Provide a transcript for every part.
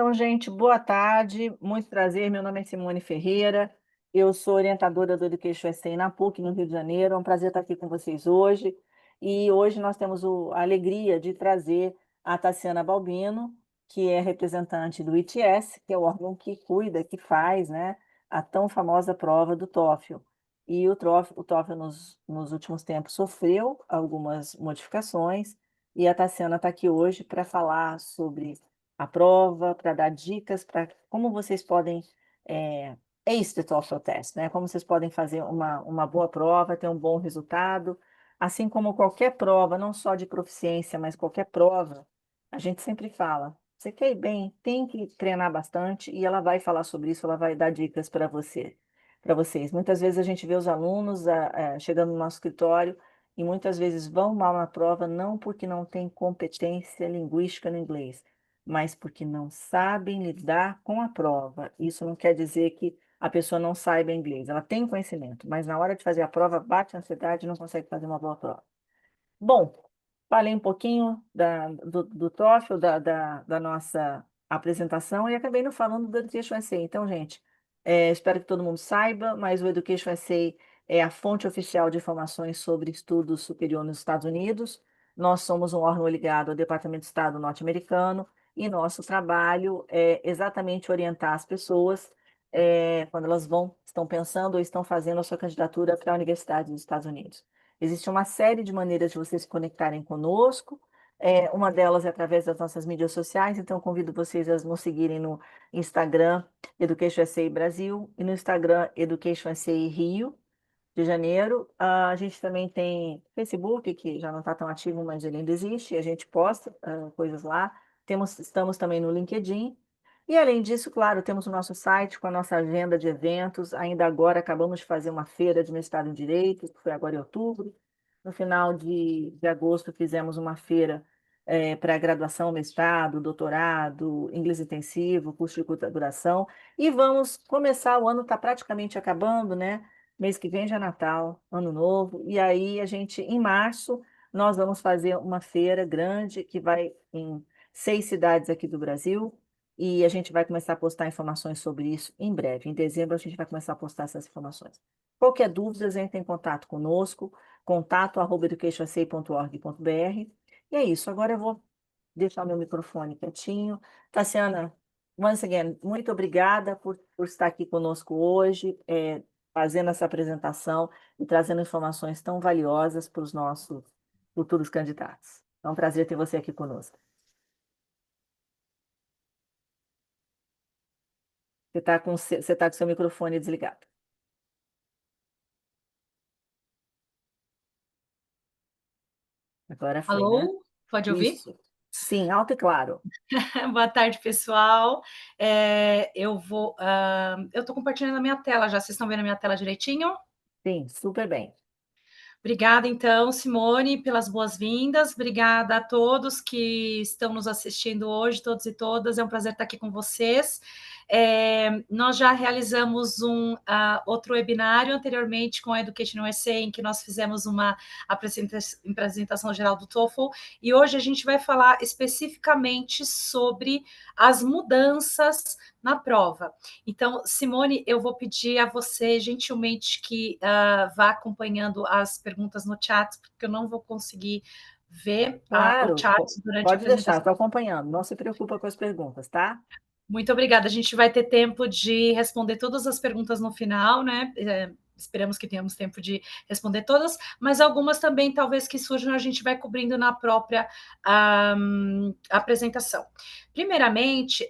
Então, gente, boa tarde, muito prazer. Meu nome é Simone Ferreira, eu sou orientadora do Education SA na PUC, no Rio de Janeiro. É um prazer estar aqui com vocês hoje. E hoje nós temos a alegria de trazer a Tassiana Balbino, que é representante do ITS, que é o órgão que cuida, que faz, né, a tão famosa prova do TOEFL. E o TOEFL nos últimos tempos sofreu algumas modificações, e a Tassiana está aqui hoje para falar sobre a prova, para dar dicas para como vocês podem ace the TOEFL test, né? Como vocês podem fazer uma boa prova, ter um bom resultado, assim como qualquer prova, não só de proficiência, mas qualquer prova, a gente sempre fala, você quer ir bem, tem que treinar bastante, e ela vai falar sobre isso, ela vai dar dicas para vocês. Muitas vezes a gente vê os alunos chegando no nosso escritório e muitas vezes vão mal na prova, não porque não têm competência linguística no inglês, mas porque não sabem lidar com a prova. Isso não quer dizer que a pessoa não saiba inglês, ela tem conhecimento, mas na hora de fazer a prova, bate a ansiedade e não consegue fazer uma boa prova. Bom, falei um pouquinho do TOEFL, da nossa apresentação, e acabei não falando do Education SA. Então, gente, espero que todo mundo saiba, mas o Education SA é a fonte oficial de informações sobre estudos superior nos Estados Unidos. Nós somos um órgão ligado ao Departamento de Estado norte-americano, e nosso trabalho é exatamente orientar as pessoas quando elas estão pensando ou estão fazendo a sua candidatura para a Universidade dos Estados Unidos. Existe uma série de maneiras de vocês se conectarem conosco. Uma delas é através das nossas mídias sociais, então convido vocês a nos seguirem no Instagram Education SA Brasil e no Instagram Education SA Rio de Janeiro. A gente também tem Facebook, que já não está tão ativo, mas ele ainda existe, e a gente posta coisas lá. Estamos também no LinkedIn. E além disso, claro, temos o nosso site com a nossa agenda de eventos. Ainda agora acabamos de fazer uma feira de mestrado em Direito, que foi agora em outubro. No final de agosto fizemos uma feira para graduação, mestrado, doutorado, inglês intensivo, curso de curta duração. E vamos começar, o ano está praticamente acabando, né? Mês que vem já é Natal, Ano Novo, e aí a gente, em março, nós vamos fazer uma feira grande que vai em 6 cidades aqui do Brasil, e a gente vai começar a postar informações sobre isso em breve. Em dezembro a gente vai começar a postar essas informações. Qualquer dúvida, entre em contato conosco, contato@educationsa.org.br. E é isso, agora eu vou deixar o meu microfone quietinho. Tassiana, once again, muito obrigada por estar aqui conosco hoje, fazendo essa apresentação e trazendo informações tão valiosas para os nossos futuros candidatos. É um prazer ter você aqui conosco. Você tá com seu microfone desligado. Agora foi, né? Alô, pode ouvir? Isso. Sim, alto e claro. Boa tarde, pessoal. Eu estou compartilhando a minha tela já. Vocês estão vendo a minha tela direitinho? Sim, super bem. Obrigada, então, Simone, pelas boas-vindas. Obrigada a todos que estão nos assistindo hoje, todos e todas. É um prazer estar aqui com vocês. Nós já realizamos um outro webinário anteriormente com a Education USA, em que nós fizemos uma apresentação geral do TOEFL, e hoje a gente vai falar especificamente sobre as mudanças na prova. Então, Simone, eu vou pedir a você, gentilmente, que vá acompanhando as perguntas no chat, porque eu não vou conseguir ver o Claro, chat durante a pode deixar, apresentação. estou acompanhando. Não se preocupa com as perguntas, tá? Muito obrigada. A gente vai ter tempo de responder todas as perguntas no final, né? Esperamos que tenhamos tempo de responder todas, mas algumas também, talvez que surjam, a gente vai cobrindo na própria apresentação. Primeiramente,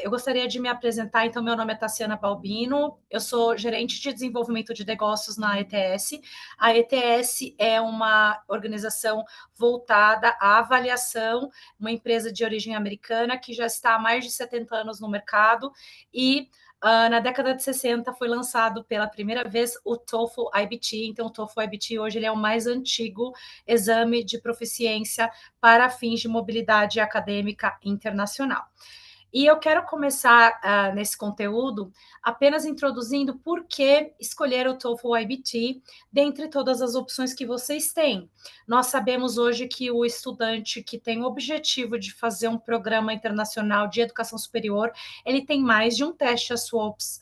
eu gostaria de me apresentar. Então, meu nome é Tassiana Balbino, eu sou gerente de desenvolvimento de negócios na ETS. A ETS é uma organização voltada à avaliação, uma empresa de origem americana que já está há mais de 70 anos no mercado, e na década de 60 foi lançado pela primeira vez o TOEFL IBT. Então, o TOEFL IBT hoje ele é o mais antigo exame de proficiência para fins de mobilidade acadêmica internacional. E eu quero começar nesse conteúdo apenas introduzindo por que escolher o TOEFL IBT dentre todas as opções que vocês têm. Nós sabemos hoje que o estudante que tem o objetivo de fazer um programa internacional de educação superior, ele tem mais de um teste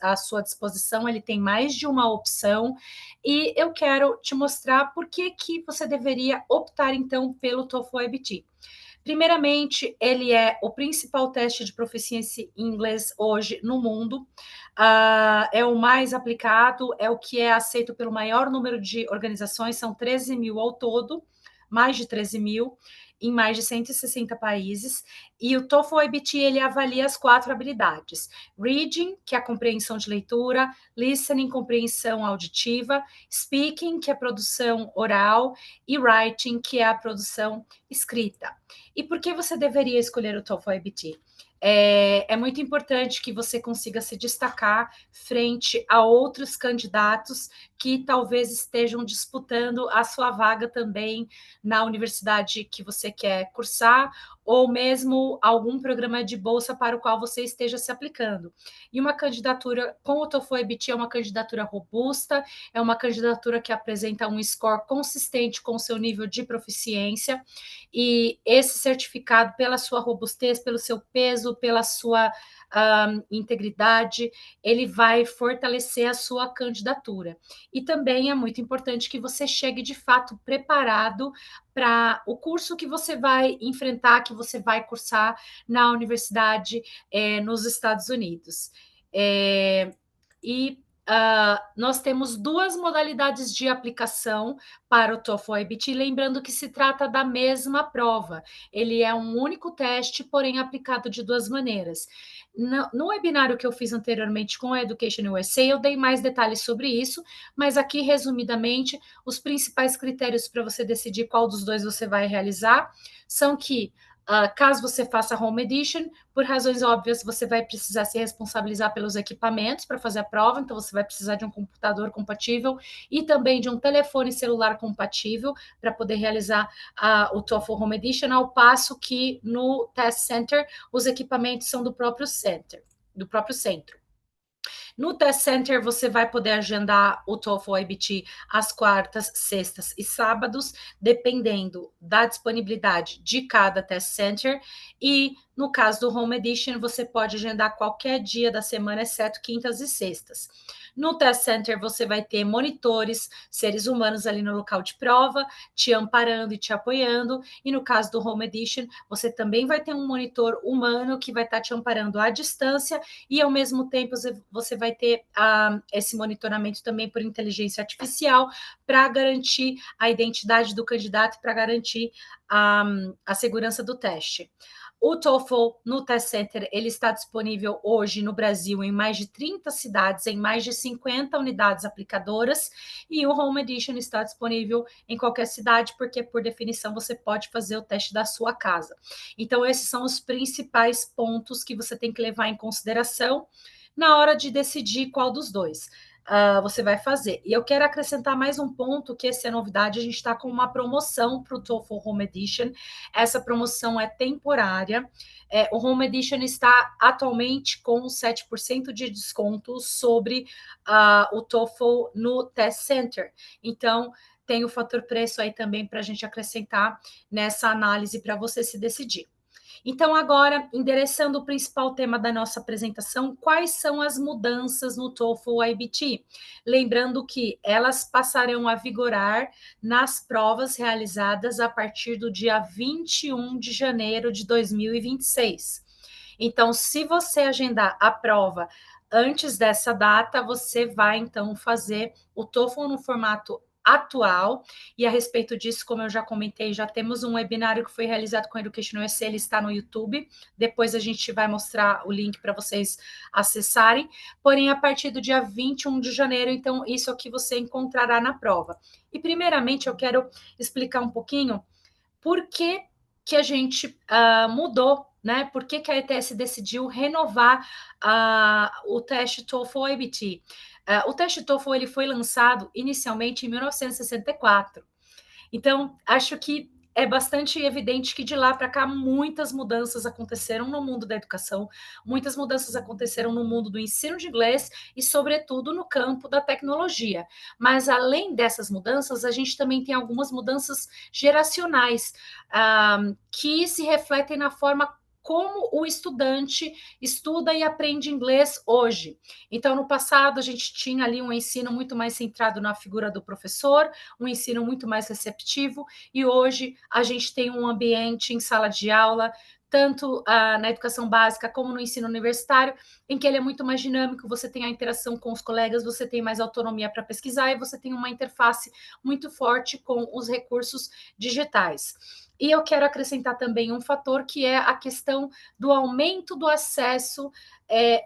à sua disposição, ele tem mais de uma opção, e eu quero te mostrar por que você deveria optar, então, pelo TOEFL IBT. Primeiramente, ele é o principal teste de proficiência em inglês hoje no mundo. É o mais aplicado, é o que é aceito pelo maior número de organizações, são 13 mil ao todo, mais de 13 mil, em mais de 160 países. E o TOEFL IBT, ele avalia as 4 habilidades. Reading, que é a compreensão de leitura, listening, compreensão auditiva, speaking, que é a produção oral, e writing, que é a produção escrita. E por que você deveria escolher o TOEFL IBT? É muito importante que você consiga se destacar frente a outros candidatos que talvez estejam disputando a sua vaga também na universidade que você quer cursar, ou mesmo algum programa de bolsa para o qual você esteja se aplicando. E uma candidatura com o TOEFL IBT é uma candidatura robusta, é uma candidatura que apresenta um score consistente com o seu nível de proficiência, e esse certificado, pela sua robustez, pelo seu peso, pela sua integridade, ele vai fortalecer a sua candidatura. E também é muito importante que você chegue de fato preparado para o curso que você vai enfrentar, que você vai cursar na universidade nos Estados Unidos. Nós temos 2 modalidades de aplicação para o TOEFL IBT, lembrando que se trata da mesma prova. Ele é um único teste, porém aplicado de 2 maneiras. No webinário que eu fiz anteriormente com a Education USA, eu dei mais detalhes sobre isso, mas aqui, resumidamente, os principais critérios para você decidir qual dos 2 você vai realizar são que caso você faça Home Edition, por razões óbvias, você vai precisar se responsabilizar pelos equipamentos para fazer a prova, então você vai precisar de um computador compatível e também de um telefone celular compatível para poder realizar o TOEFL Home Edition, ao passo que no Test Center os equipamentos são do próprio centro. No Test Center, você vai poder agendar o TOEFL IBT às quartas, sextas e sábados, dependendo da disponibilidade de cada Test Center. E no caso do Home Edition, você pode agendar qualquer dia da semana, exceto quintas e sextas. No Test Center, você vai ter monitores, seres humanos ali no local de prova, te amparando e te apoiando. E no caso do Home Edition, você também vai ter um monitor humano que vai estar te amparando à distância, e ao mesmo tempo você vai ter esse monitoramento também por inteligência artificial para garantir a identidade do candidato, para garantir a segurança do teste. O TOEFL no Test Center, ele está disponível hoje no Brasil em mais de 30 cidades, em mais de 50 unidades aplicadoras, e o Home Edition está disponível em qualquer cidade, porque por definição você pode fazer o teste da sua casa. Então esses são os principais pontos que você tem que levar em consideração na hora de decidir qual dos 2 você vai fazer. E eu quero acrescentar mais um ponto, que essa é novidade, a gente está com uma promoção para o TOEFL Home Edition. Essa promoção é temporária. O Home Edition está atualmente com 7% de desconto sobre o TOEFL no Test Center. Então, tem o fator preço aí também para a gente acrescentar nessa análise para você se decidir. Então, agora, endereçando o principal tema da nossa apresentação, quais são as mudanças no TOEFL IBT? Lembrando que elas passarão a vigorar nas provas realizadas a partir do dia 21 de janeiro de 2026. Então, se você agendar a prova antes dessa data, você vai, então, fazer o TOEFL no formato atual, e a respeito disso, como eu já comentei, já temos um webinário que foi realizado com a Education USA, ele está no YouTube, depois a gente vai mostrar o link para vocês acessarem, porém, a partir do dia 21 de janeiro, então, isso aqui você encontrará na prova. E, primeiramente, eu quero explicar um pouquinho por que a gente mudou, né? Por que a ETS decidiu renovar o teste TOEFL IBT? O teste TOEFL ele foi lançado inicialmente em 1964. Então, acho que é bastante evidente que de lá para cá muitas mudanças aconteceram no mundo da educação, muitas mudanças aconteceram no mundo do ensino de inglês e, sobretudo, no campo da tecnologia. Mas, além dessas mudanças, a gente também tem algumas mudanças geracionais, que se refletem na forma como o estudante estuda e aprende inglês hoje. Então, no passado, a gente tinha ali um ensino muito mais centrado na figura do professor, um ensino muito mais receptivo, e hoje a gente tem um ambiente em sala de aula, tanto na educação básica como no ensino universitário, em que ele é muito mais dinâmico, você tem a interação com os colegas, você tem mais autonomia para pesquisar e você tem uma interface muito forte com os recursos digitais. E eu quero acrescentar também um fator que é a questão do aumento do acesso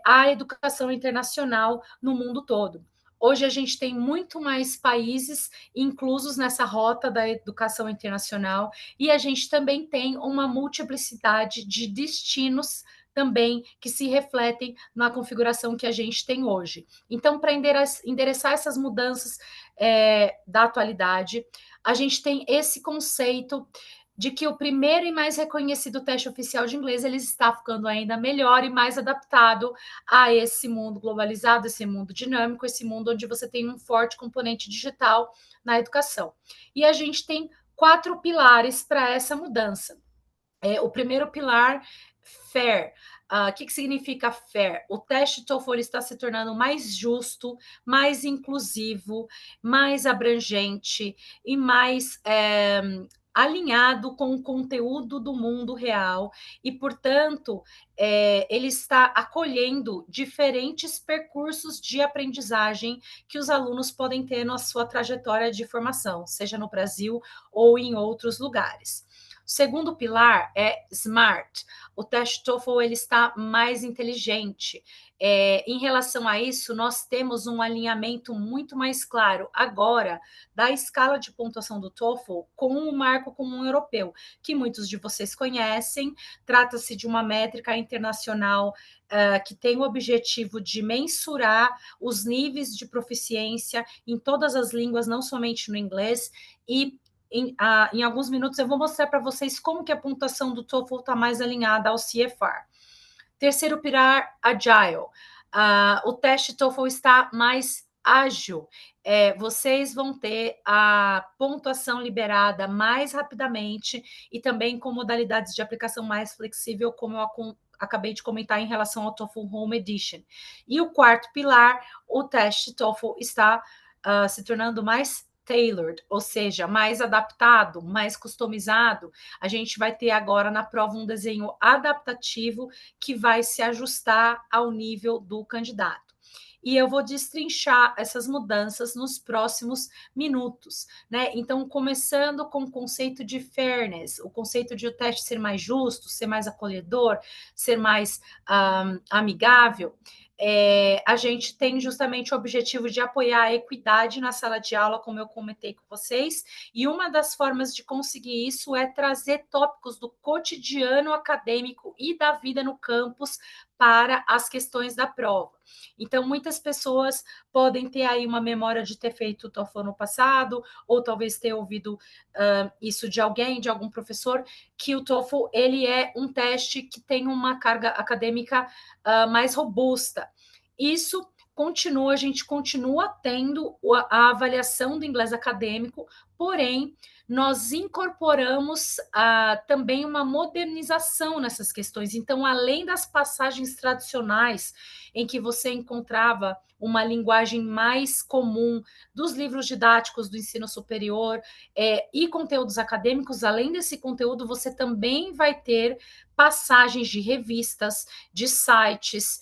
à educação internacional no mundo todo. Hoje a gente tem muito mais países inclusos nessa rota da educação internacional e a gente também tem uma multiplicidade de destinos também que se refletem na configuração que a gente tem hoje. Então, para endereçar essas mudanças da atualidade, a gente tem esse conceito de que o primeiro e mais reconhecido teste oficial de inglês ele está ficando ainda melhor e mais adaptado a esse mundo globalizado, esse mundo dinâmico, esse mundo onde você tem um forte componente digital na educação. E a gente tem 4 pilares para essa mudança. O primeiro pilar, fair. O que significa fair? O teste TOEFL está se tornando mais justo, mais inclusivo, mais abrangente e mais alinhado com o conteúdo do mundo real e, portanto, ele está acolhendo diferentes percursos de aprendizagem que os alunos podem ter na sua trajetória de formação, seja no Brasil ou em outros lugares. O segundo pilar é smart. O teste TOEFL ele está mais inteligente. Em relação a isso, nós temos um alinhamento muito mais claro agora da escala de pontuação do TOEFL com o marco comum europeu, que muitos de vocês conhecem. Trata-se de uma métrica internacional que tem o objetivo de mensurar os níveis de proficiência em todas as línguas, não somente no inglês, e em alguns minutos eu vou mostrar para vocês como que a pontuação do TOEFL está mais alinhada ao CFR. Terceiro pilar, Agile. O teste TOEFL está mais ágil. Vocês vão ter a pontuação liberada mais rapidamente e também com modalidades de aplicação mais flexível, como eu acabei de comentar em relação ao TOEFL Home Edition. E o quarto pilar, o teste TOEFL está se tornando mais tailored, ou seja, mais adaptado, mais customizado. A gente vai ter agora na prova um desenho adaptativo que vai se ajustar ao nível do candidato. E eu vou destrinchar essas mudanças nos próximos minutos, né? Então, começando com o conceito de fairness, o conceito de o teste ser mais justo, ser mais acolhedor, ser mais amigável. A gente tem justamente o objetivo de apoiar a equidade na sala de aula, como eu comentei com vocês, e uma das formas de conseguir isso é trazer tópicos do cotidiano acadêmico e da vida no campus para as questões da prova. Então, muitas pessoas podem ter aí uma memória de ter feito o TOEFL no passado, ou talvez ter ouvido isso de alguém, de algum professor, que o TOEFL ele é um teste que tem uma carga acadêmica mais robusta. Isso continua, a gente continua tendo a avaliação do inglês acadêmico, porém, nós incorporamos também uma modernização nessas questões. Então, além das passagens tradicionais, em que você encontrava uma linguagem mais comum dos livros didáticos do ensino superior e conteúdos acadêmicos, além desse conteúdo, você também vai ter passagens de revistas, de sites,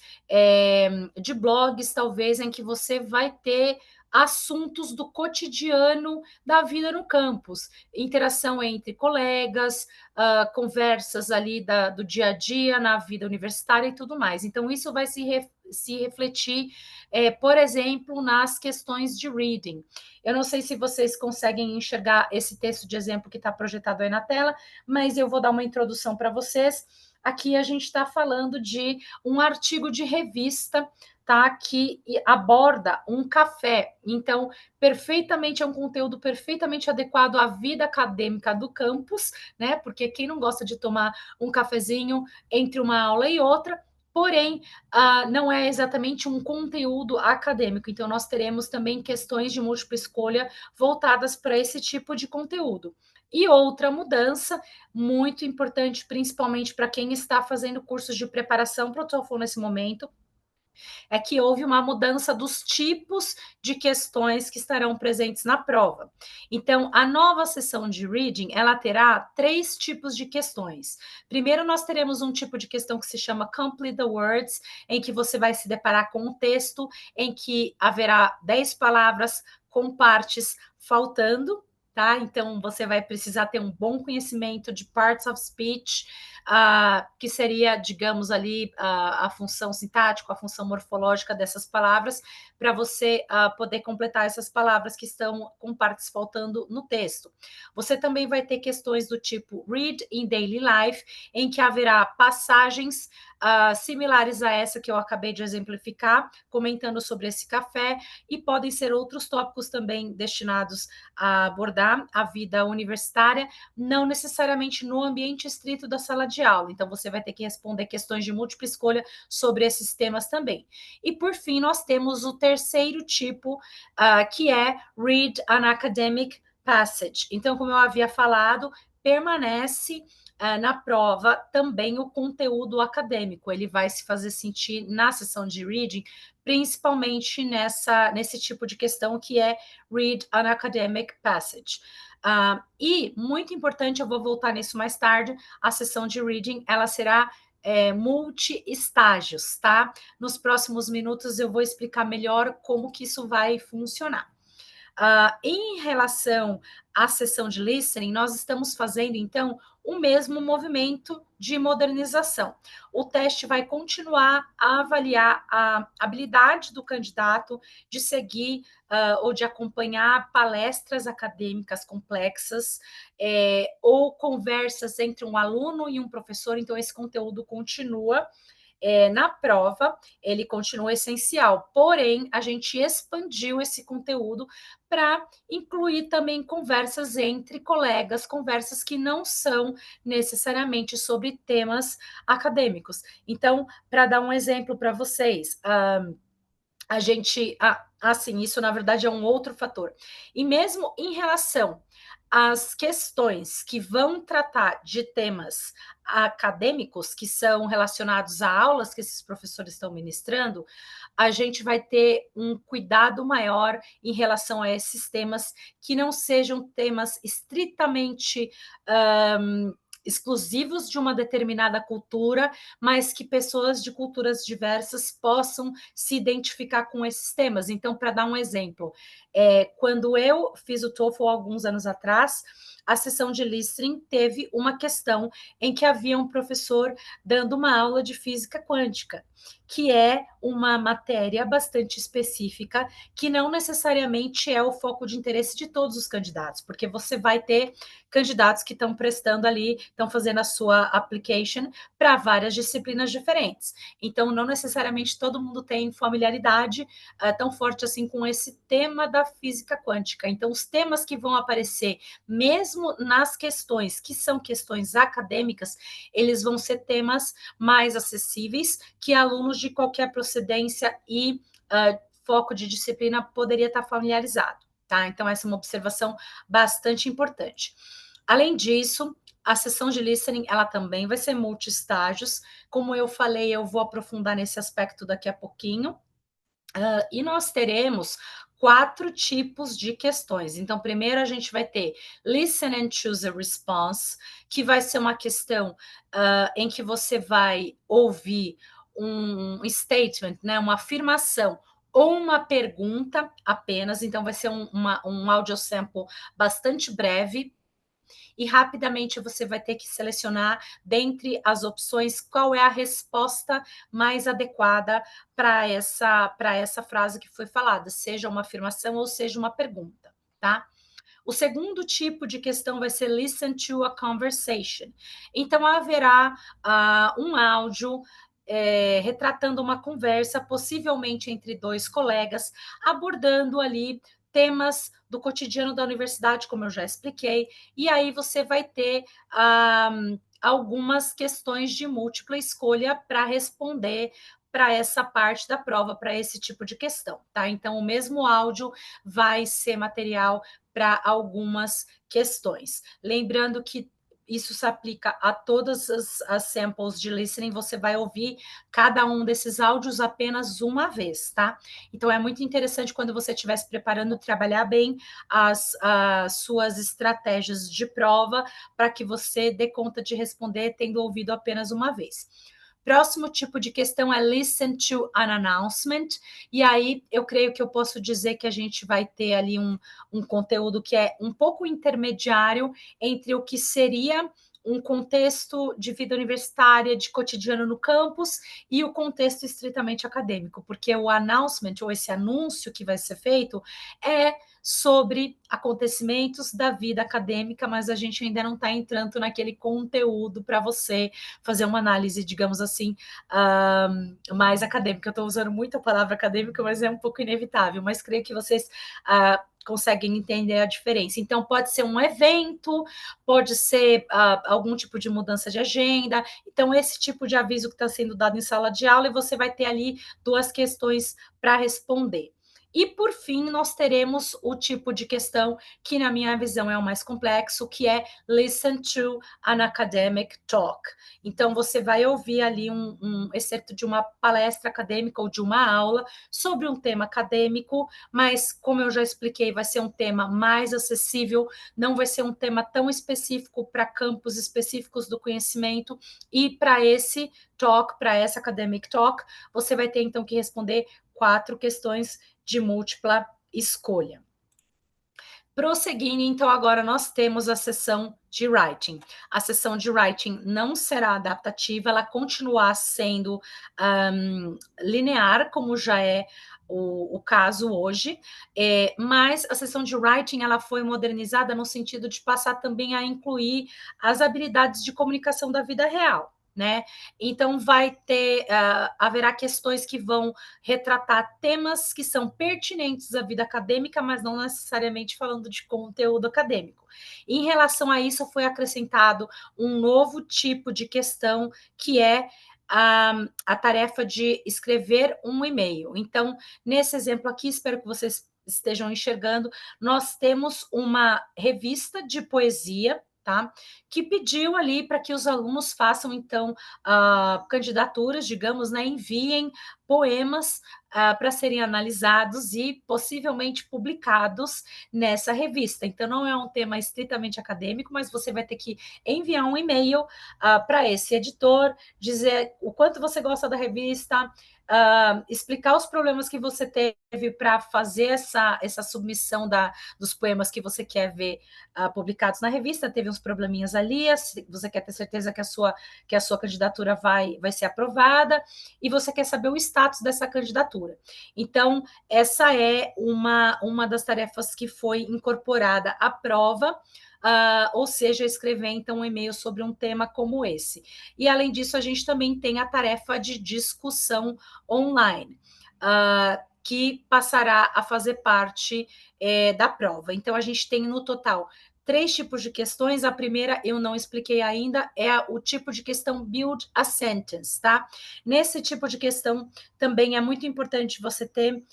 de blogs, talvez, em que você vai ter assuntos do cotidiano da vida no campus, interação entre colegas, conversas ali do dia a dia na vida universitária e tudo mais. Então, isso vai se refletir, por exemplo, nas questões de reading. Eu não sei se vocês conseguem enxergar esse texto de exemplo que está projetado aí na tela, mas eu vou dar uma introdução para vocês. aqui a gente está falando de um artigo de revista, tá? Que aborda um café. Então, perfeitamente é um conteúdo perfeitamente adequado à vida acadêmica do campus, né? Porque quem não gosta de tomar um cafezinho entre uma aula e outra, porém, não é exatamente um conteúdo acadêmico. Então, nós teremos também questões de múltipla escolha voltadas para esse tipo de conteúdo. E outra mudança muito importante, principalmente para quem está fazendo cursos de preparação para o TOEFL nesse momento, é que houve uma mudança dos tipos de questões que estarão presentes na prova. Então, a nova sessão de reading, ela terá 3 tipos de questões. Primeiro, nós teremos um tipo de questão que se chama Complete the Words, em que você vai se deparar com um texto em que haverá 10 palavras com partes faltando, tá? Então, você vai precisar ter um bom conhecimento de parts of speech, que seria, digamos ali, a função sintática, a função morfológica dessas palavras, para você poder completar essas palavras que estão com partes faltando no texto. Você também vai ter questões do tipo Read in Daily Life, em que haverá passagens similares a essa que eu acabei de exemplificar, comentando sobre esse café, e podem ser outros tópicos também destinados a abordar a vida universitária, não necessariamente no ambiente estrito da sala de aula. Então, você vai ter que responder questões de múltipla escolha sobre esses temas também. E, por fim, nós temos o terceiro tipo, que é Read an Academic Passage. Então, como eu havia falado, permanece na prova também o conteúdo acadêmico. Ele vai se fazer sentir na sessão de reading, principalmente nesse tipo de questão que é Read an Academic Passage. E, muito importante, eu vou voltar nisso mais tarde, a sessão de reading, ela será multi-estágios, tá? Nos próximos minutos eu vou explicar melhor como que isso vai funcionar. Em relação à sessão de listening, nós estamos fazendo, então, o mesmo movimento de modernização. O teste vai continuar a avaliar a habilidade do candidato de seguir ou de acompanhar palestras acadêmicas complexas, ou conversas entre um aluno e um professor. Então, esse conteúdo continua. Na prova, ele continua essencial, porém, a gente expandiu esse conteúdo para incluir também conversas entre colegas, conversas que não são necessariamente sobre temas acadêmicos. Então, para dar um exemplo para vocês, a gente, assim, isso na verdade é um outro fator. E mesmo em relação às questões que vão tratar de temas acadêmicos, que são relacionados a aulas que esses professores estão ministrando, a gente vai ter um cuidado maior em relação a esses temas que não sejam temas estritamente exclusivos de uma determinada cultura, mas que pessoas de culturas diversas possam se identificar com esses temas. Então, para dar um exemplo, quando eu fiz o TOEFL alguns anos atrás, a sessão de listening teve uma questão em que havia um professor dando uma aula de física quântica, que é uma matéria bastante específica, que não necessariamente é o foco de interesse de todos os candidatos, porque você vai ter candidatos que estão prestando ali, estão fazendo a sua application para várias disciplinas diferentes. Então, não necessariamente todo mundo tem familiaridade tão forte assim com esse tema da física quântica. Então, os temas que vão aparecer, mesmo nas questões que são questões acadêmicas, eles vão ser temas mais acessíveis que alunos de qualquer procedência e foco de disciplina poderia estar familiarizado. Tá? Então, essa é uma observação bastante importante. Além disso, a sessão de listening, ela também vai ser multi-estágios. Como eu falei, eu vou aprofundar nesse aspecto daqui a pouquinho. E nós teremos 4 tipos de questões. Então, primeiro a gente vai ter Listen and Choose a Response, que vai ser uma questão em que você vai ouvir um statement, né, uma afirmação ou uma pergunta apenas. Então, vai ser um audio sample bastante breve, e rapidamente você vai ter que selecionar dentre as opções qual é a resposta mais adequada para essa frase que foi falada, seja uma afirmação ou seja uma pergunta, tá? O segundo tipo de questão vai ser listen to a conversation. Então, haverá um áudio retratando uma conversa, possivelmente entre dois colegas, abordando ali temas do cotidiano da universidade, como eu já expliquei, e aí você vai ter algumas questões de múltipla escolha para responder para essa parte da prova, para esse tipo de questão, tá? Então, o mesmo áudio vai ser material para algumas questões. Lembrando que isso se aplica a todas as samples de listening, você vai ouvir cada um desses áudios apenas uma vez, tá? Então, é muito interessante quando você estiver se preparando, trabalhar bem as suas estratégias de prova para que você dê conta de responder tendo ouvido apenas uma vez. Próximo tipo de questão é listen to an announcement, e aí eu creio que eu posso dizer que a gente vai ter ali um conteúdo que é um pouco intermediário entre o que seria um contexto de vida universitária, de cotidiano no campus, e o contexto estritamente acadêmico, porque o announcement, ou esse anúncio que vai ser feito, é sobre acontecimentos da vida acadêmica, mas a gente ainda não está entrando naquele conteúdo para você fazer uma análise, digamos assim, mais acadêmica. Eu estou usando muito a palavra acadêmica, mas é um pouco inevitável, mas creio que vocês conseguem entender a diferença. Então, pode ser um evento, pode ser algum tipo de mudança de agenda. Então, esse tipo de aviso que está sendo dado em sala de aula, e você vai ter ali duas questões para responder. E, por fim, nós teremos o tipo de questão que, na minha visão, é o mais complexo, que é listen to an academic talk. Então, você vai ouvir ali um excerto de uma palestra acadêmica ou de uma aula sobre um tema acadêmico, mas, como eu já expliquei, vai ser um tema mais acessível, não vai ser um tema tão específico para campos específicos do conhecimento, e para esse talk, para essa academic talk, você vai ter, então, que responder 4 questões de múltipla escolha. Prosseguindo, então, agora nós temos a sessão de writing. A sessão de writing não será adaptativa, ela continuará sendo linear, como já é o caso hoje, mas a sessão de writing ela foi modernizada no sentido de passar também a incluir as habilidades de comunicação da vida real. Né? Então, haverá questões que vão retratar temas que são pertinentes à vida acadêmica, mas não necessariamente falando de conteúdo acadêmico. Em relação a isso, foi acrescentado um novo tipo de questão, que é a tarefa de escrever um e-mail. Então, nesse exemplo aqui, espero que vocês estejam enxergando, nós temos uma revista de poesia, tá? Que pediu ali para que os alunos façam, então, candidaturas, digamos, né? Enviem poemas para serem analisados e possivelmente publicados nessa revista. Então, não é um tema estritamente acadêmico, mas você vai ter que enviar um e-mail para esse editor, dizer o quanto você gosta da revista, explicar os problemas que você teve para fazer essa submissão dos poemas que você quer ver publicados na revista. Teve uns probleminhas ali, você quer ter certeza que a sua candidatura vai ser aprovada, e você quer saber o status dessa candidatura. Então, essa é uma das tarefas que foi incorporada à prova, ou seja, escrever então um e-mail sobre um tema como esse. E além disso, a gente também tem a tarefa de discussão online, que passará a fazer parte da prova. Então, a gente tem no total 3 tipos de questões. A primeira eu não expliquei ainda, é o tipo de questão build a sentence, tá? Nesse tipo de questão também é muito importante você ter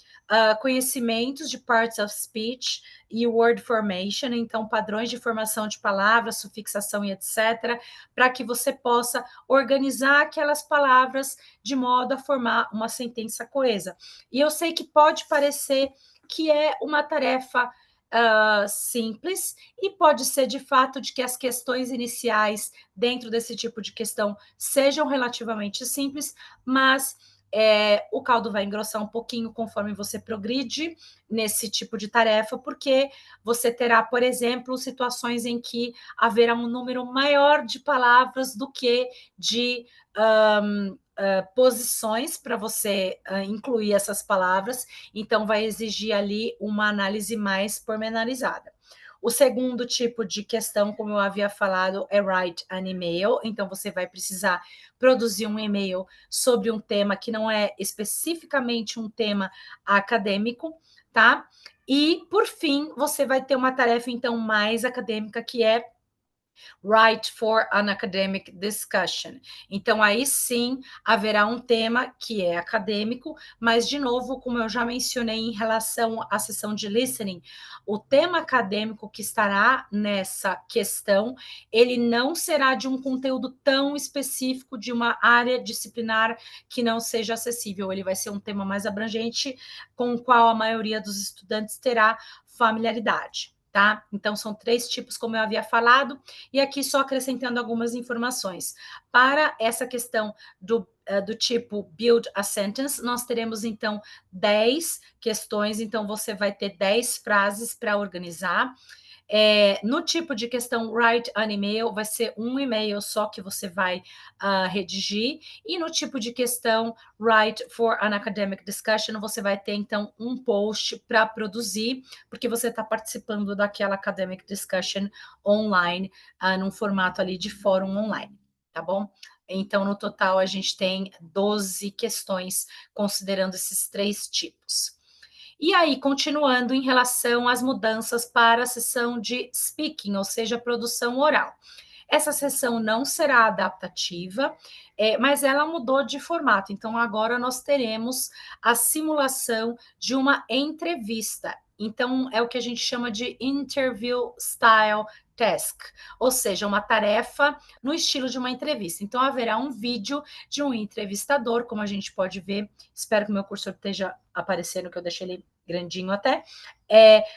conhecimentos de parts of speech e word formation, então padrões de formação de palavras, sufixação e etc., para que você possa organizar aquelas palavras de modo a formar uma sentença coesa. E eu sei que pode parecer que é uma tarefa simples, e pode ser de fato de que as questões iniciais dentro desse tipo de questão sejam relativamente simples, mas o caldo vai engrossar um pouquinho conforme você progride nesse tipo de tarefa, porque você terá, por exemplo, situações em que haverá um número maior de palavras do que de posições para você incluir essas palavras, então vai exigir ali uma análise mais pormenorizada. O segundo tipo de questão, como eu havia falado, é write an email. Então, você vai precisar produzir um e-mail sobre um tema que não é especificamente um tema acadêmico, tá? E, por fim, você vai ter uma tarefa, então, mais acadêmica, que é Write for an Academic Discussion. Então, aí sim haverá um tema que é acadêmico, mas, de novo, como eu já mencionei em relação à sessão de listening, o tema acadêmico que estará nessa questão, ele não será de um conteúdo tão específico de uma área disciplinar que não seja acessível. Ele vai ser um tema mais abrangente, com o qual a maioria dos estudantes terá familiaridade. Tá? Então, são 3 tipos, como eu havia falado, e aqui só acrescentando algumas informações. Para essa questão do tipo build a sentence, nós teremos, então, 10 questões, então você vai ter 10 frases para organizar. No tipo de questão write an email, vai ser um e-mail só que você vai redigir, e no tipo de questão write for an academic discussion, você vai ter então um post para produzir, porque você está participando daquela academic discussion online, num formato ali de fórum online, tá bom? Então, no total, a gente tem 12 questões, considerando esses 3 tipos. E aí, continuando em relação às mudanças para a sessão de speaking, ou seja, produção oral. Essa sessão não será adaptativa, mas ela mudou de formato. Então, agora nós teremos a simulação de uma entrevista. Então, é o que a gente chama de interview style task, ou seja, uma tarefa no estilo de uma entrevista. Então, haverá um vídeo de um entrevistador, como a gente pode ver. Espero que o meu cursor esteja aparecendo, que eu deixei ele grandinho até.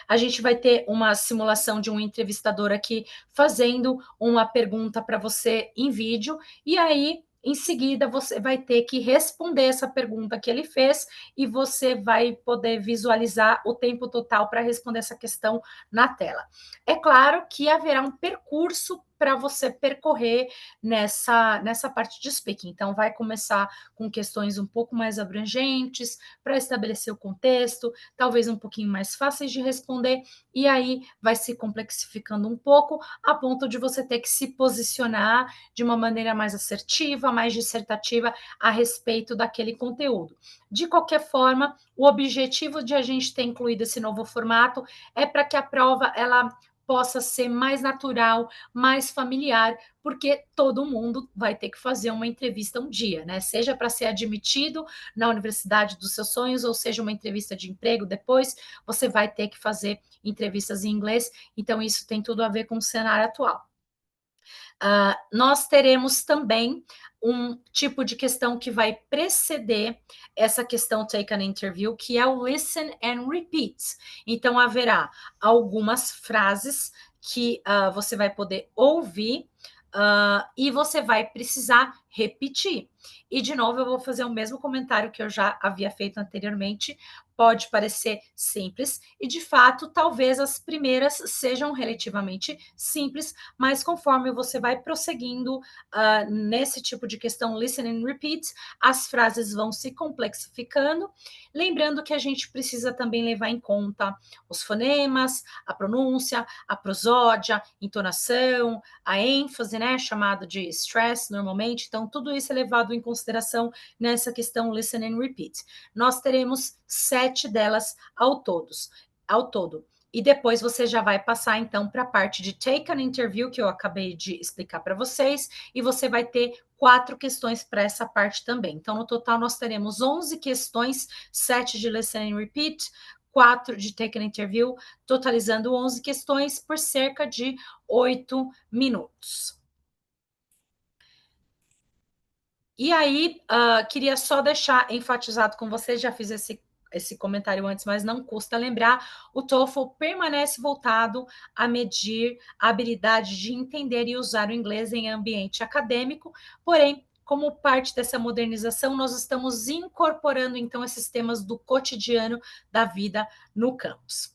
A gente vai ter uma simulação de um entrevistador aqui fazendo uma pergunta para você em vídeo, e aí, em seguida, você vai ter que responder essa pergunta que ele fez, e você vai poder visualizar o tempo total para responder essa questão na tela. É claro que haverá um percurso para você percorrer nessa parte de speaking. Então, vai começar com questões um pouco mais abrangentes, para estabelecer o contexto, talvez um pouquinho mais fáceis de responder, e aí vai se complexificando um pouco, a ponto de você ter que se posicionar de uma maneira mais assertiva, mais dissertativa a respeito daquele conteúdo. De qualquer forma, o objetivo de a gente ter incluído esse novo formato é para que a prova ela possa ser mais natural, mais familiar, porque todo mundo vai ter que fazer uma entrevista um dia, né? Seja para ser admitido na universidade dos seus sonhos, ou seja, uma entrevista de emprego depois, você vai ter que fazer entrevistas em inglês, então isso tem tudo a ver com o cenário atual. Nós teremos também um tipo de questão que vai preceder essa questão take an interview, que é o listen and repeat. Então, haverá algumas frases que você vai poder ouvir e você vai precisar repetir. E, de novo, eu vou fazer o mesmo comentário que eu já havia feito anteriormente. Pode parecer simples, e de fato, talvez as primeiras sejam relativamente simples, mas conforme você vai prosseguindo nesse tipo de questão, listen and repeat, as frases vão se complexificando. Lembrando que a gente precisa também levar em conta os fonemas, a pronúncia, a prosódia, entonação, a ênfase, né, chamado de stress normalmente. Então, tudo isso é levado em consideração nessa questão listen and repeat. Nós teremos 7 delas ao todo. E depois você já vai passar, então, para a parte de take an interview, que eu acabei de explicar para vocês, e você vai ter 4 questões para essa parte também. Então, no total, nós teremos 11 questões, 7 de listen and repeat, 4 de take an interview, totalizando 11 questões por cerca de 8 minutos. E aí, queria só deixar enfatizado com vocês, já fiz esse comentário antes, mas não custa lembrar, o TOEFL permanece voltado a medir a habilidade de entender e usar o inglês em ambiente acadêmico, porém, como parte dessa modernização, nós estamos incorporando, então, esses temas do cotidiano da vida no campus.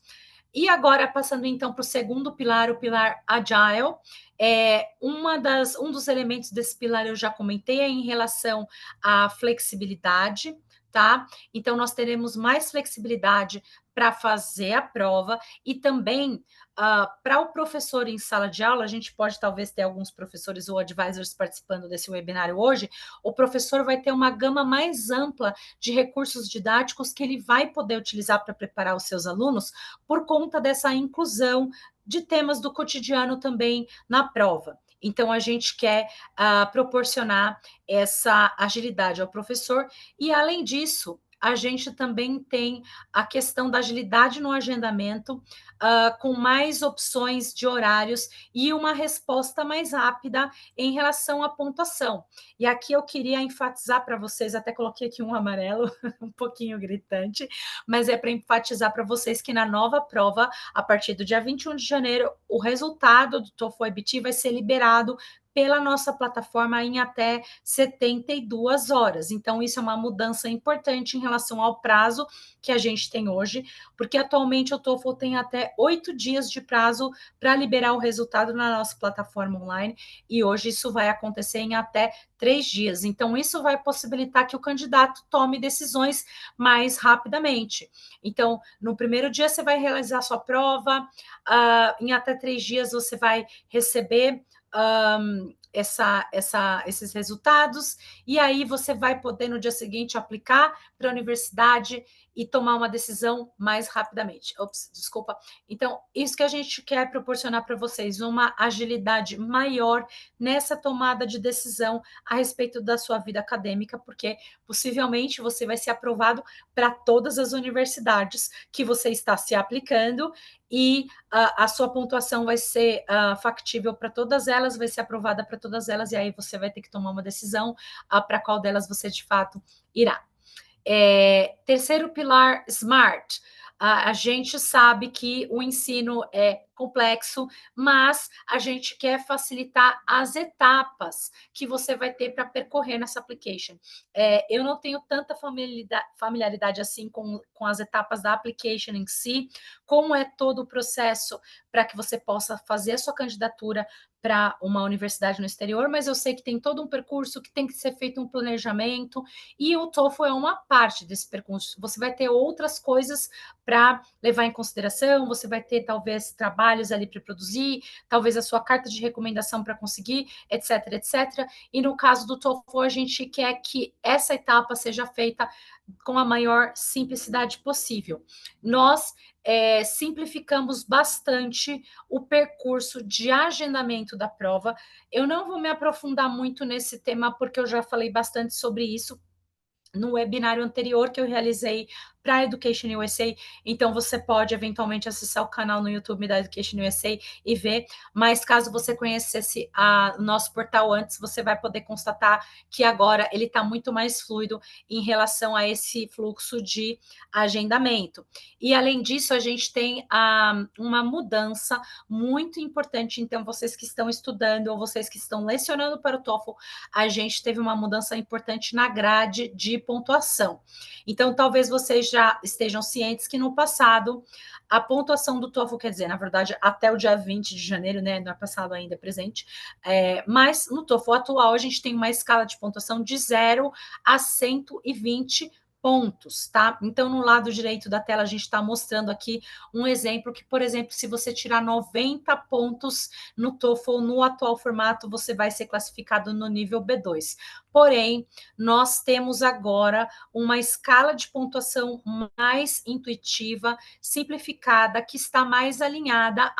E agora, passando então para o segundo pilar, o pilar Agile, um dos elementos desse pilar eu já comentei, é em relação à flexibilidade, tá? Então, nós teremos mais flexibilidade para fazer a prova e também para o professor em sala de aula, a gente pode talvez ter alguns professores ou advisors participando desse webinário hoje, o professor vai ter uma gama mais ampla de recursos didáticos que ele vai poder utilizar para preparar os seus alunos por conta dessa inclusão de temas do cotidiano também na prova. Então, a gente quer proporcionar essa agilidade ao professor e, além disso, a gente também tem a questão da agilidade no agendamento, com mais opções de horários e uma resposta mais rápida em relação à pontuação. E aqui eu queria enfatizar para vocês, até coloquei aqui um amarelo, um pouquinho gritante, mas é para enfatizar para vocês que na nova prova, a partir do dia 21 de janeiro, o resultado do TOEFL IBT vai ser liberado pela nossa plataforma em até 72 horas. Então, isso é uma mudança importante em relação ao prazo que a gente tem hoje, porque atualmente o TOEFL tem até 8 dias de prazo para liberar o resultado na nossa plataforma online, e hoje isso vai acontecer em até 3 dias. Então, isso vai possibilitar que o candidato tome decisões mais rapidamente. Então, no primeiro dia você vai realizar a sua prova, em até 3 dias você vai receber esses resultados, e aí você vai poder no dia seguinte aplicar para a universidade e tomar uma decisão mais rapidamente. Ops, desculpa. Então, isso que a gente quer proporcionar para vocês, uma agilidade maior nessa tomada de decisão a respeito da sua vida acadêmica, porque possivelmente você vai ser aprovado para todas as universidades que você está se aplicando e a sua pontuação vai ser factível para todas elas, vai ser aprovada para todas elas, e aí você vai ter que tomar uma decisão para qual delas você de fato irá. Terceiro pilar, SMART. A gente sabe que o ensino é complexo, mas a gente quer facilitar as etapas que você vai ter para percorrer nessa application. Eu não tenho tanta familiaridade assim com as etapas da application em si, como é todo o processo para que você possa fazer a sua candidatura para uma universidade no exterior, mas eu sei que tem todo um percurso que tem que ser feito um planejamento, e o TOEFL é uma parte desse percurso. Você vai ter outras coisas para levar em consideração, você vai ter talvez trabalhos ali para produzir, talvez a sua carta de recomendação para conseguir, etc, etc. E no caso do TOEFL, a gente quer que essa etapa seja feita com a maior simplicidade possível. Nós simplificamos bastante o percurso de agendamento da prova. Eu não vou me aprofundar muito nesse tema, porque eu já falei bastante sobre isso no webinário anterior que eu realizei para a Education USA, então você pode eventualmente acessar o canal no YouTube da Education USA e ver, mas caso você conhecesse o nosso portal antes, você vai poder constatar que agora ele está muito mais fluido em relação a esse fluxo de agendamento. E além disso, a gente tem uma mudança muito importante, então vocês que estão estudando ou vocês que estão lecionando para o TOEFL, a gente teve uma mudança importante na grade de pontuação. Então, talvez vocês já estejam cientes que no passado a pontuação do TOEFL, quer dizer, na verdade, até o dia 20 de janeiro, né, não é passado ainda, é presente, mas no TOEFL atual a gente tem uma escala de pontuação de 0 a 120 pontos, tá? Então, no lado direito da tela, a gente está mostrando aqui um exemplo que, por exemplo, se você tirar 90 pontos no TOEFL, no atual formato, você vai ser classificado no nível B2. Porém, nós temos agora uma escala de pontuação mais intuitiva, simplificada, que está mais alinhada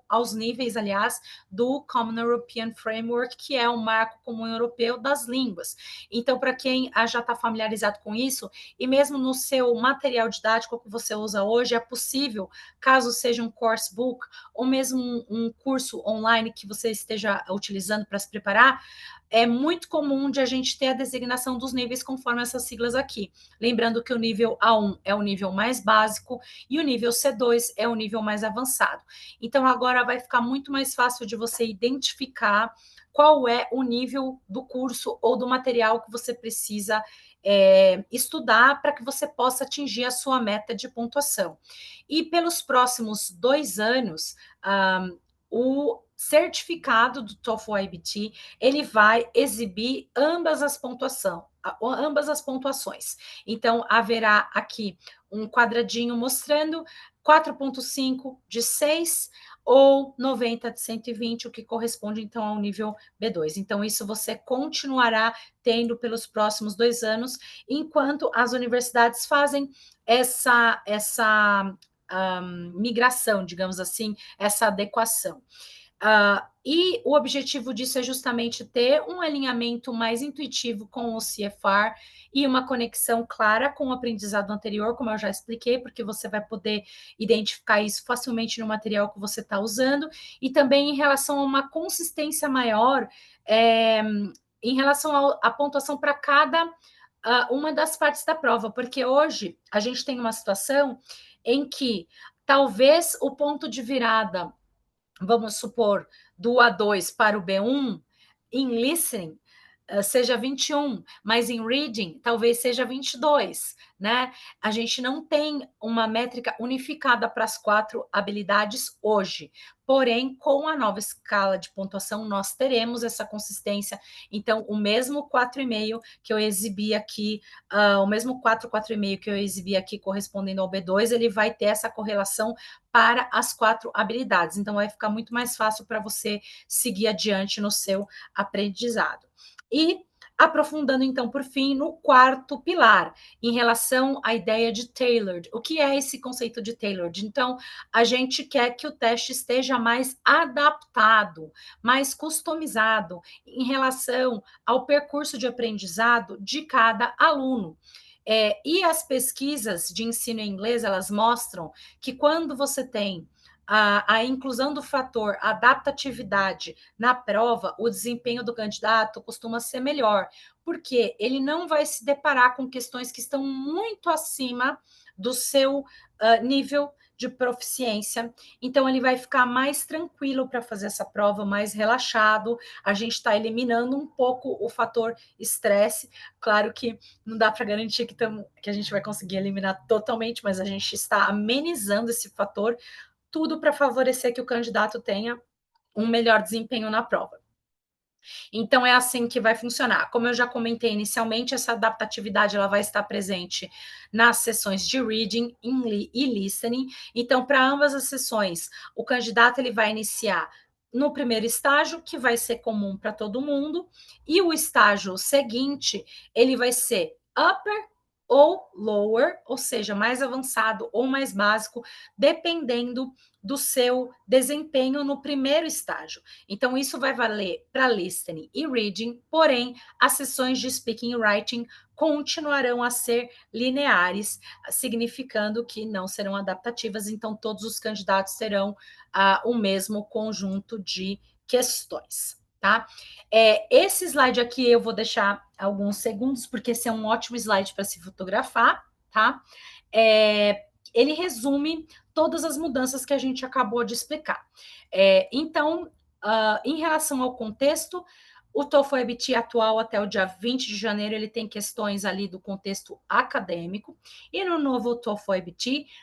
aos níveis, aliás, do Common European Framework, que é o marco comum europeu das línguas. Então, para quem já está familiarizado com isso, e mesmo no seu material didático que você usa hoje, é possível, caso seja um course book, ou mesmo um curso online que você esteja utilizando para se preparar, é muito comum de a gente ter a designação dos níveis conforme essas siglas aqui. Lembrando que o nível A1 é o nível mais básico e o nível C2 é o nível mais avançado. Então, agora vai ficar muito mais fácil de você identificar qual é o nível do curso ou do material que você precisa estudar para que você possa atingir a sua meta de pontuação. E pelos próximos 2 anos, o certificado do TOEFL IBT, ele vai exibir ambas as pontuações, ambas as pontuações. Então, haverá aqui um quadradinho mostrando 4,5 de 6 ou 90 de 120, o que corresponde, então, ao nível B2. Então, isso você continuará tendo pelos próximos 2 anos, enquanto as universidades fazem essa migração, digamos assim, essa adequação. E o objetivo disso é justamente ter um alinhamento mais intuitivo com o CFR e uma conexão clara com o aprendizado anterior, como eu já expliquei, porque você vai poder identificar isso facilmente no material que você está usando, e também em relação a uma consistência maior em relação à pontuação para cada uma das partes da prova, porque hoje a gente tem uma situação em que talvez o ponto de virada, vamos supor, do A2 para o B1, em listening, seja 21, mas em reading talvez seja 22, né? A gente não tem uma métrica unificada para as 4 habilidades hoje. Porém, com a nova escala de pontuação, nós teremos essa consistência. Então, o mesmo 4,5 que eu exibi aqui, o mesmo 4, 4,5 que eu exibi aqui correspondendo ao B2, ele vai ter essa correlação para as 4 habilidades. Então, vai ficar muito mais fácil para você seguir adiante no seu aprendizado. E aprofundando, então, por fim, no quarto pilar, em relação à ideia de tailored. O que é esse conceito de tailored? Então, a gente quer que o teste esteja mais adaptado, mais customizado em relação ao percurso de aprendizado de cada aluno. E as pesquisas de ensino em inglês, elas mostram que quando você tem a inclusão do fator adaptatividade na prova, o desempenho do candidato costuma ser melhor, porque ele não vai se deparar com questões que estão muito acima do seu nível de proficiência, então ele vai ficar mais tranquilo para fazer essa prova, mais relaxado. A gente está eliminando um pouco o fator estresse. Claro que não dá para garantir que a gente vai conseguir eliminar totalmente, mas a gente está amenizando esse fator, tudo para favorecer que o candidato tenha um melhor desempenho na prova. Então, é assim que vai funcionar. Como eu já comentei inicialmente, essa adaptatividade ela vai estar presente nas sessões de reading e listening. Então, para ambas as sessões, o candidato ele vai iniciar no primeiro estágio, que vai ser comum para todo mundo, e o estágio seguinte, ele vai ser upper ou lower, ou seja, mais avançado ou mais básico, dependendo do seu desempenho no primeiro estágio. Então, isso vai valer para listening e reading, porém, as sessões de speaking e writing continuarão a ser lineares, significando que não serão adaptativas, então todos os candidatos terão o mesmo conjunto de questões. Tá? Esse slide aqui eu vou deixar alguns segundos, porque esse é um ótimo slide para se fotografar, tá? Ele resume todas as mudanças que a gente acabou de explicar. Então, em relação ao contexto, o TOEFL atual até o dia 20 de janeiro, ele tem questões ali do contexto acadêmico, e no novo TOEFL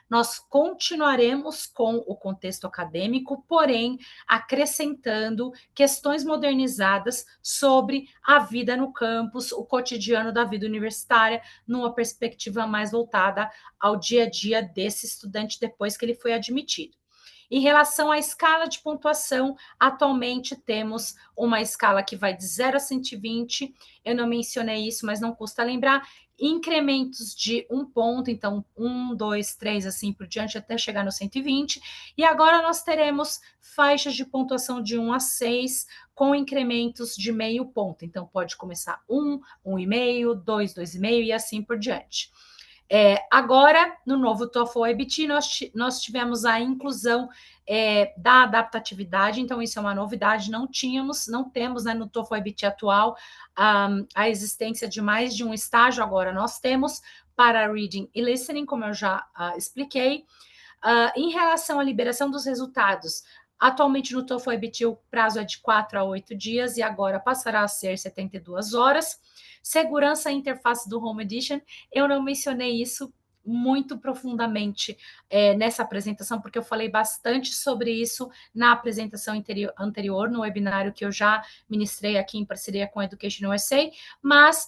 nós continuaremos com o contexto acadêmico, porém acrescentando questões modernizadas sobre a vida no campus, o cotidiano da vida universitária, numa perspectiva mais voltada ao dia a dia desse estudante depois que ele foi admitido. Em relação à escala de pontuação, atualmente temos uma escala que vai de 0 a 120. Eu não mencionei isso, mas não custa lembrar. Incrementos de 1 ponto, então 1, 2, 3, assim por diante, até chegar no 120. E agora nós teremos faixas de pontuação de 1 a 6, com incrementos de meio ponto. Então pode começar 1, 1,5, 2, 2,5 e assim por diante. Agora, no novo TOEFL IBT, nós tivemos a inclusão da adaptatividade, então isso é uma novidade, não temos, né, no TOEFL IBT atual a existência de mais de um estágio, agora nós temos para reading e listening, como eu já expliquei. Em relação à liberação dos resultados, atualmente no TOEFL IBT o prazo é de 4 a 8 dias e agora passará a ser 72 horas. Segurança e interface do Home Edition, eu não mencionei isso, muito profundamente nessa apresentação, porque eu falei bastante sobre isso na apresentação anterior, no webinário que eu já ministrei aqui em parceria com a Education USA, mas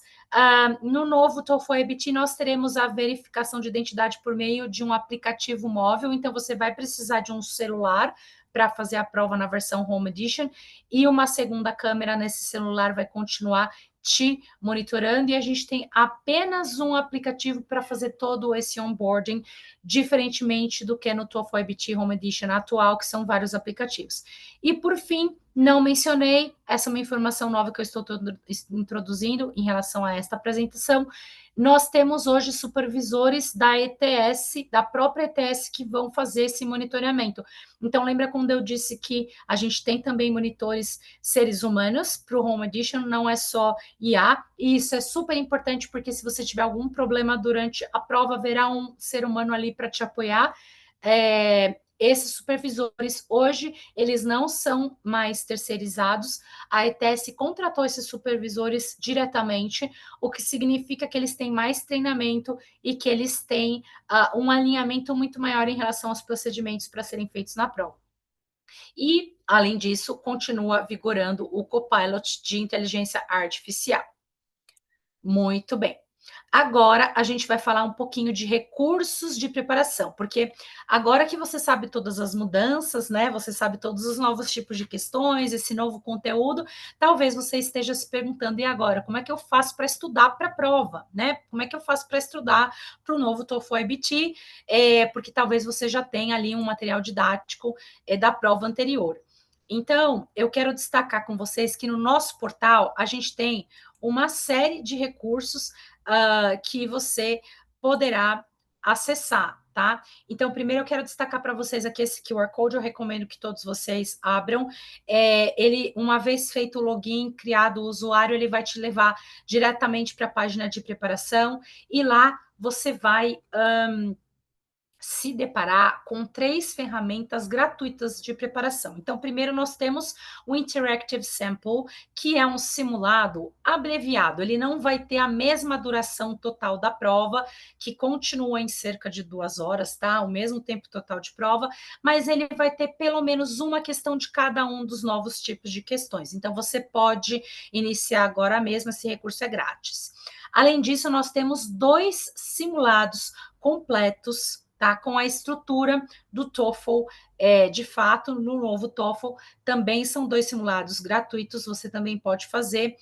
no novo TOEFL EBT nós teremos a verificação de identidade por meio de um aplicativo móvel, então você vai precisar de um celular para fazer a prova na versão Home Edition, e uma segunda câmera nesse celular vai continuar te monitorando, e a gente tem apenas um aplicativo para fazer todo esse onboarding, diferentemente do que no TOEFL IBT Home Edition atual, que são vários aplicativos. E por fim, não mencionei, essa é uma informação nova que eu estou introduzindo em relação a esta apresentação. Nós temos hoje supervisores da ETS, da própria ETS, que vão fazer esse monitoramento. Então, lembra quando eu disse que a gente tem também monitores seres humanos para o Home Edition, não é só IA, e isso é super importante, porque se você tiver algum problema durante a prova, haverá um ser humano ali para te apoiar. Esses supervisores, hoje, eles não são mais terceirizados, a ETS contratou esses supervisores diretamente, o que significa que eles têm mais treinamento e que eles têm um alinhamento muito maior em relação aos procedimentos para serem feitos na prova. E, além disso, continua vigorando o Copilot de inteligência artificial. Muito bem. Agora a gente vai falar um pouquinho de recursos de preparação, porque agora que você sabe todas as mudanças, né? Você sabe todos os novos tipos de questões, esse novo conteúdo, talvez você esteja se perguntando, e agora, como é que eu faço para estudar para a prova, né? Como é que eu faço para estudar para o novo TOEFL IBT? Porque talvez você já tenha ali um material didático da prova anterior. Então, eu quero destacar com vocês que no nosso portal a gente tem uma série de recursos que você poderá acessar, tá? Então, primeiro eu quero destacar para vocês aqui esse QR Code, eu recomendo que todos vocês abram. Ele, uma vez feito o login, criado o usuário, ele vai te levar diretamente para a página de preparação, e lá você vai se deparar com 3 ferramentas gratuitas de preparação. Então, primeiro nós temos o Interactive Sample, que é um simulado abreviado. Ele não vai ter a mesma duração total da prova, que continua em cerca de 2 horas, tá? O mesmo tempo total de prova, mas ele vai ter pelo menos uma questão de cada um dos novos tipos de questões. Então, você pode iniciar agora mesmo, esse recurso é grátis. Além disso, nós temos 2 simulados completos, tá? Com a estrutura do TOEFL, de fato, no novo TOEFL, também são 2 simulados gratuitos, você também pode fazer,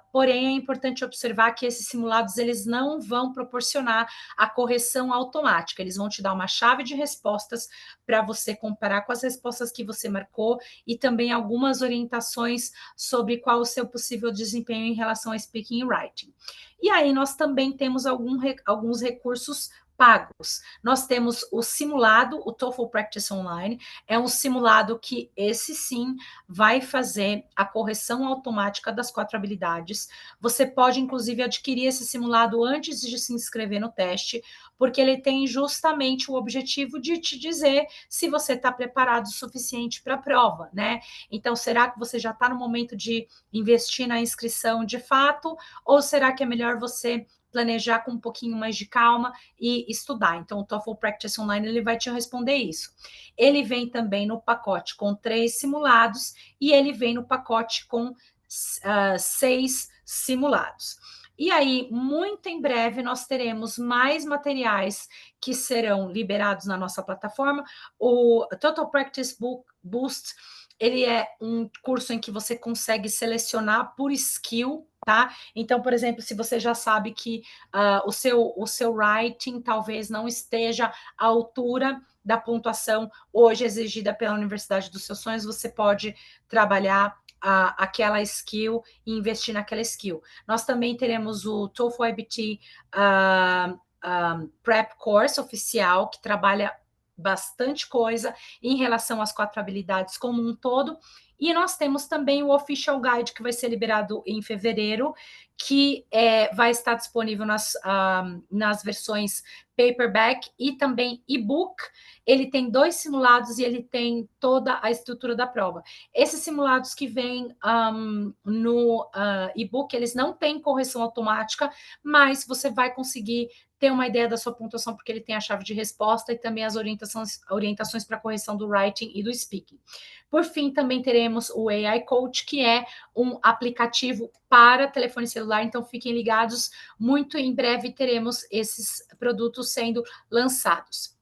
porém é importante observar que esses simulados, eles não vão proporcionar a correção automática, eles vão te dar uma chave de respostas para você comparar com as respostas que você marcou, e também algumas orientações sobre qual o seu possível desempenho em relação a speaking e writing. E aí nós também temos alguns recursos pagos. Nós temos o simulado, o TOEFL Practice Online, é um simulado que esse sim vai fazer a correção automática das 4 habilidades. Você pode, inclusive, adquirir esse simulado antes de se inscrever no teste, porque ele tem justamente o objetivo de te dizer se você está preparado o suficiente para a prova, né? Então, será que você já está no momento de investir na inscrição de fato, ou será que é melhor você planejar com um pouquinho mais de calma e estudar? Então, o TOEFL Practice Online, ele vai te responder isso. Ele vem também no pacote com 3 simulados, e ele vem no pacote com 6 simulados. E aí, muito em breve, nós teremos mais materiais que serão liberados na nossa plataforma. O Total Practice Boost, ele é um curso em que você consegue selecionar por skill, tá? Então, por exemplo, se você já sabe que o seu writing talvez não esteja à altura da pontuação hoje exigida pela universidade dos seus sonhos, você pode trabalhar aquela skill e investir naquela skill. Nós também teremos o TOEFL IBT Prep Course oficial, que trabalha bastante coisa em relação às 4 habilidades como um todo, E nós temos também o Official Guide, que vai ser liberado em fevereiro, que vai estar disponível nas versões paperback e também e-book. Ele tem 2 simulados e ele tem toda a estrutura da prova. Esses simulados que vêm no e-book, eles não têm correção automática, mas você vai conseguir ter uma ideia da sua pontuação, porque ele tem a chave de resposta e também as orientações para correção do writing e do speaking. Por fim, também teremos o AI Coach, que é um aplicativo para telefone celular, então fiquem ligados, muito em breve teremos esses produtos sendo lançados.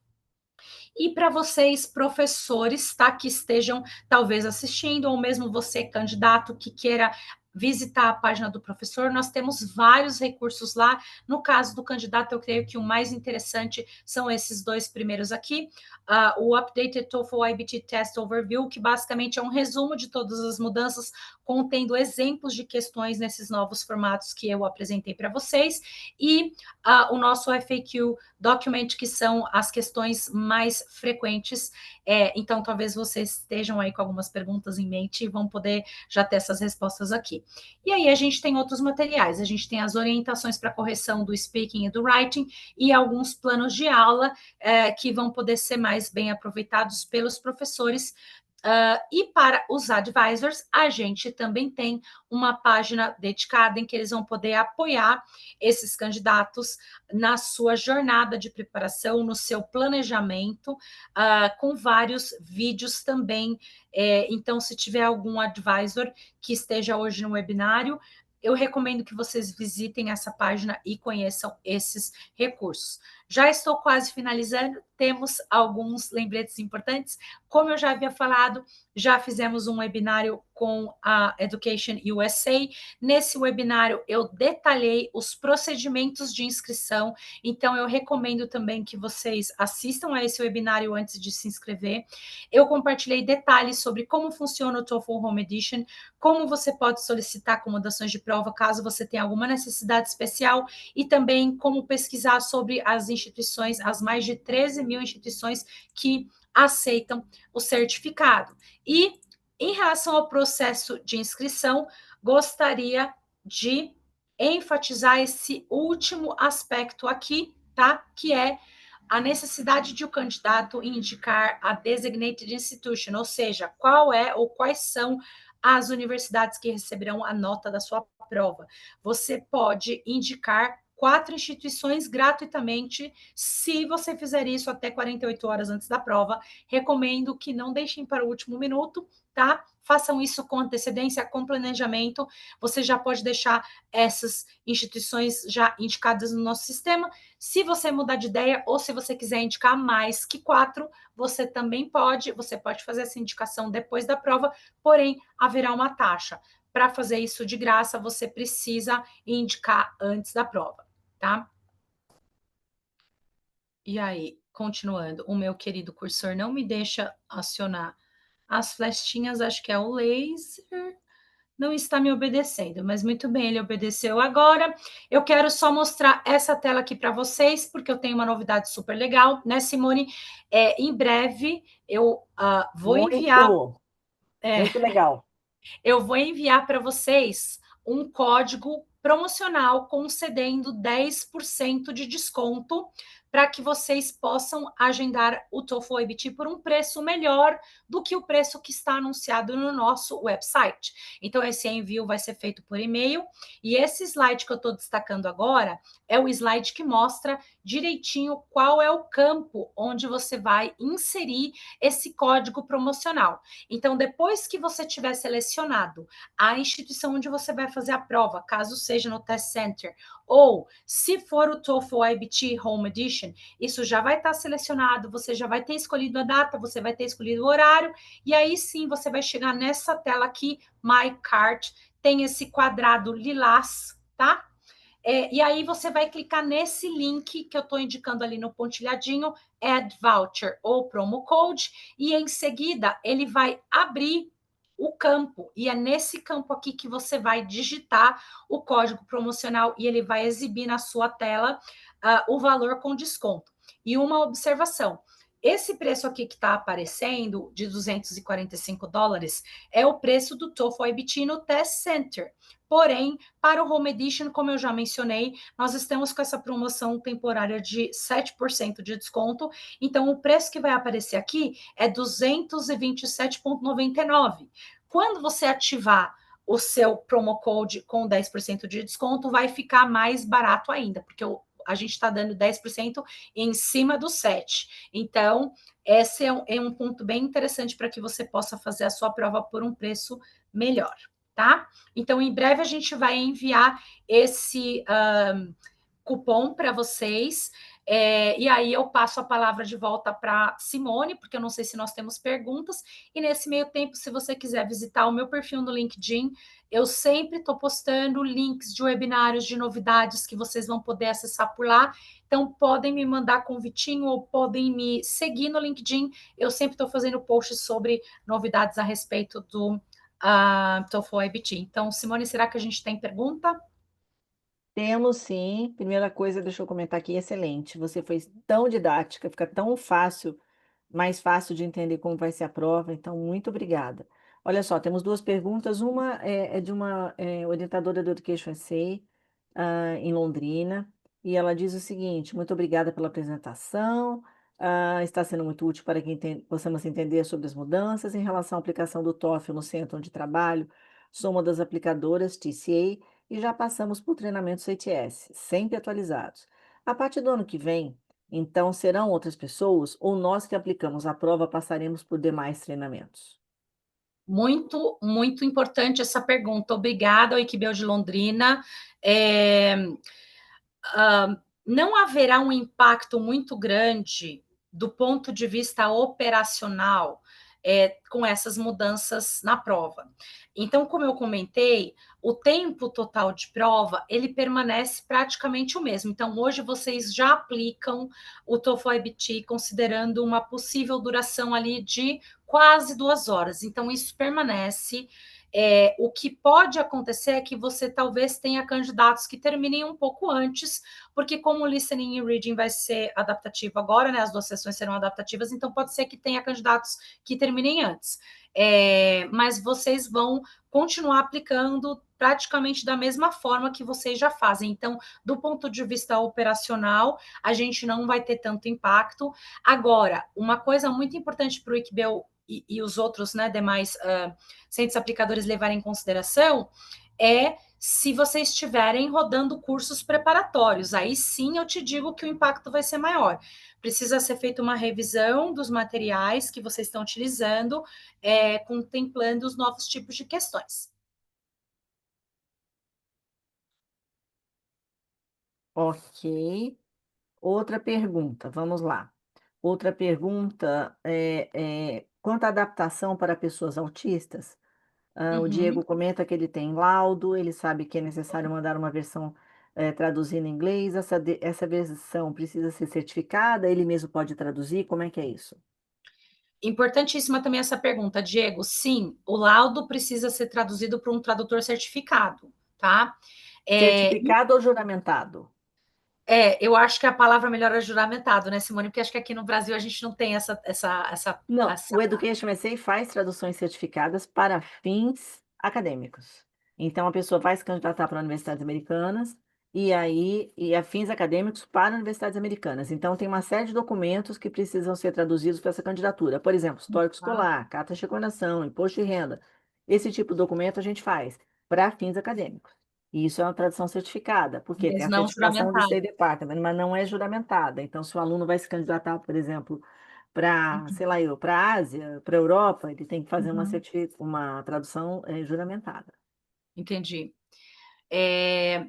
E para vocês, professores, tá, que estejam talvez assistindo, ou mesmo você, candidato, que queira visitar a página do professor, nós temos vários recursos lá. No caso do candidato, eu creio que o mais interessante são esses 2 primeiros aqui. O Updated TOEFL IBT Test Overview, que basicamente é um resumo de todas as mudanças, contendo exemplos de questões nesses novos formatos que eu apresentei para vocês, e o nosso FAQ Document, que são as questões mais frequentes. Então, talvez vocês estejam aí com algumas perguntas em mente e vão poder já ter essas respostas aqui. E aí a gente tem outros materiais, a gente tem as orientações para correção do speaking e do writing e alguns planos de aula que vão poder ser mais bem aproveitados pelos professores. E para os advisors, a gente também tem uma página dedicada em que eles vão poder apoiar esses candidatos na sua jornada de preparação, no seu planejamento, com vários vídeos também. Então, se tiver algum advisor que esteja hoje no webinário, eu recomendo que vocês visitem essa página e conheçam esses recursos. Já estou quase finalizando, temos alguns lembretes importantes. Como eu já havia falado, já fizemos um webinário com a Education USA. Nesse webinário, eu detalhei os procedimentos de inscrição, então eu recomendo também que vocês assistam a esse webinário antes de se inscrever. Eu compartilhei detalhes sobre como funciona o TOEFL Home Edition, como você pode solicitar acomodações de prova caso você tenha alguma necessidade especial, e também como pesquisar sobre as instituições, as mais de 13 mil instituições que aceitam o certificado. E em relação ao processo de inscrição, gostaria de enfatizar esse último aspecto aqui, tá? Que é a necessidade de o candidato indicar a designated institution, ou seja, qual é ou quais são as universidades que receberão a nota da sua prova. Você pode indicar 4 instituições gratuitamente, se você fizer isso até 48 horas antes da prova. Recomendo que não deixem para o último minuto, tá? Façam isso com antecedência, com planejamento. Você já pode deixar essas instituições já indicadas no nosso sistema. Se você mudar de ideia ou se você quiser indicar mais que 4, você também pode. Você pode fazer essa indicação depois da prova, porém haverá uma taxa. Para fazer isso de graça, você precisa indicar antes da prova, tá? E aí, continuando, o meu querido cursor não me deixa acionar as flechinhas, acho que é o laser, não está me obedecendo, mas muito bem, ele obedeceu agora. Eu quero só mostrar essa tela aqui para vocês, porque eu tenho uma novidade super legal, né, Simone? Em breve eu vou enviar. Muito legal. Eu vou enviar para vocês um código promocional concedendo 10% de desconto para que vocês possam agendar o TOEFL IBT por um preço melhor do que o preço que está anunciado no nosso website. Então, esse envio vai ser feito por e-mail, e esse slide que eu estou destacando agora é o slide que mostra direitinho qual é o campo onde você vai inserir esse código promocional. Então, depois que você tiver selecionado a instituição onde você vai fazer a prova, caso seja no Test Center, ou se for o TOEFL IBT Home Edition, isso já vai estar selecionado, você já vai ter escolhido a data, você vai ter escolhido o horário, e aí sim você vai chegar nessa tela aqui, My Cart, tem esse quadrado lilás, tá? E aí você vai clicar nesse link que eu estou indicando ali no pontilhadinho, Add Voucher ou Promo Code, e em seguida ele vai abrir o campo, e é nesse campo aqui que você vai digitar o código promocional e ele vai exibir na sua tela o valor com desconto. E uma observação, Esse preço aqui que está aparecendo, de $245, é o preço do TOEFL IBT no Test Center. Porém, para o Home Edition, como eu já mencionei, nós estamos com essa promoção temporária de 7% de desconto. Então, o preço que vai aparecer aqui é 227,99. Quando você ativar o seu promo code com 10% de desconto, vai ficar mais barato ainda, porque a gente está dando 10% em cima do 7%. Então, esse é um ponto bem interessante para que você possa fazer a sua prova por um preço melhor, tá? Então, em breve a gente vai enviar esse cupom para vocês. E aí eu passo a palavra de volta para Simone, porque eu não sei se nós temos perguntas. E nesse meio tempo, se você quiser visitar o meu perfil no LinkedIn, eu sempre estou postando links de webinários, de novidades que vocês vão poder acessar por lá. Então, podem me mandar convitinho ou podem me seguir no LinkedIn. Eu sempre estou fazendo posts sobre novidades a respeito do TOEFL IBT. Então, Simone, será que a gente tem pergunta? Temos sim. Primeira coisa, deixa eu comentar aqui, excelente. Você foi tão didática, fica tão fácil, mais fácil de entender como vai ser a prova, então muito obrigada. Olha só, temos duas perguntas. Uma é de uma orientadora do Education SA, em Londrina, e ela diz o seguinte: muito obrigada pela apresentação. Está sendo muito útil para que possamos entender sobre as mudanças em relação à aplicação do TOEFL no centro onde trabalho. Sou uma das aplicadoras TCA e já passamos por treinamentos CTS, sempre atualizados. A partir do ano que vem, então, serão outras pessoas ou nós que aplicamos a prova passaremos por demais treinamentos? Muito, muito importante essa pergunta. Obrigada ao Equibel de Londrina. É, não haverá um impacto muito grande do ponto de vista operacional com essas mudanças na prova. Então, como eu comentei, o tempo total de prova ele permanece praticamente o mesmo. Então, hoje vocês já aplicam o TOEFL IBT considerando uma possível duração ali de quase 2 horas. Então, isso permanece. O que pode acontecer é que você talvez tenha candidatos que terminem um pouco antes, porque como o listening e reading vai ser adaptativo agora, né, as duas sessões serão adaptativas, então pode ser que tenha candidatos que terminem antes. Mas vocês vão continuar aplicando praticamente da mesma forma que vocês já fazem. Então, do ponto de vista operacional, a gente não vai ter tanto impacto. Agora, uma coisa muito importante para o IQBEL e os outros, né, demais centros aplicadores levarem em consideração é se vocês estiverem rodando cursos preparatórios. Aí sim eu te digo que o impacto vai ser maior. Precisa ser feita uma revisão dos materiais que vocês estão utilizando, contemplando os novos tipos de questões. Ok. Outra pergunta, vamos lá. Outra pergunta quanto à adaptação para pessoas autistas. O Uhum. Diego comenta que ele tem laudo, ele sabe que é necessário mandar uma versão traduzida em inglês. Essa versão precisa ser certificada, ele mesmo pode traduzir, como é que é isso? Importantíssima também essa pergunta, Diego. Sim, o laudo precisa ser traduzido por um tradutor certificado, tá? É, Certificado ou juramentado? eu acho que a palavra melhor é juramentado, né, Simone? Porque acho que aqui no Brasil a gente não tem Não, essa... o Education SA faz traduções certificadas para fins acadêmicos. Então, a pessoa vai se candidatar para universidades americanas e a fins acadêmicos para universidades americanas. Então, tem uma série de documentos que precisam ser traduzidos para essa candidatura. Por exemplo, histórico escolar, carta de recordação, imposto de renda. Esse tipo de documento a gente faz para fins acadêmicos. E isso é uma tradução certificada, porque tem Mas a não certificação do juramentado. State Department, mas não é juramentada. Então, se o aluno vai se candidatar, por exemplo, para, sei lá eu, para a Ásia, para a Europa, ele tem que fazer Uhum, uma tradução juramentada. entendi.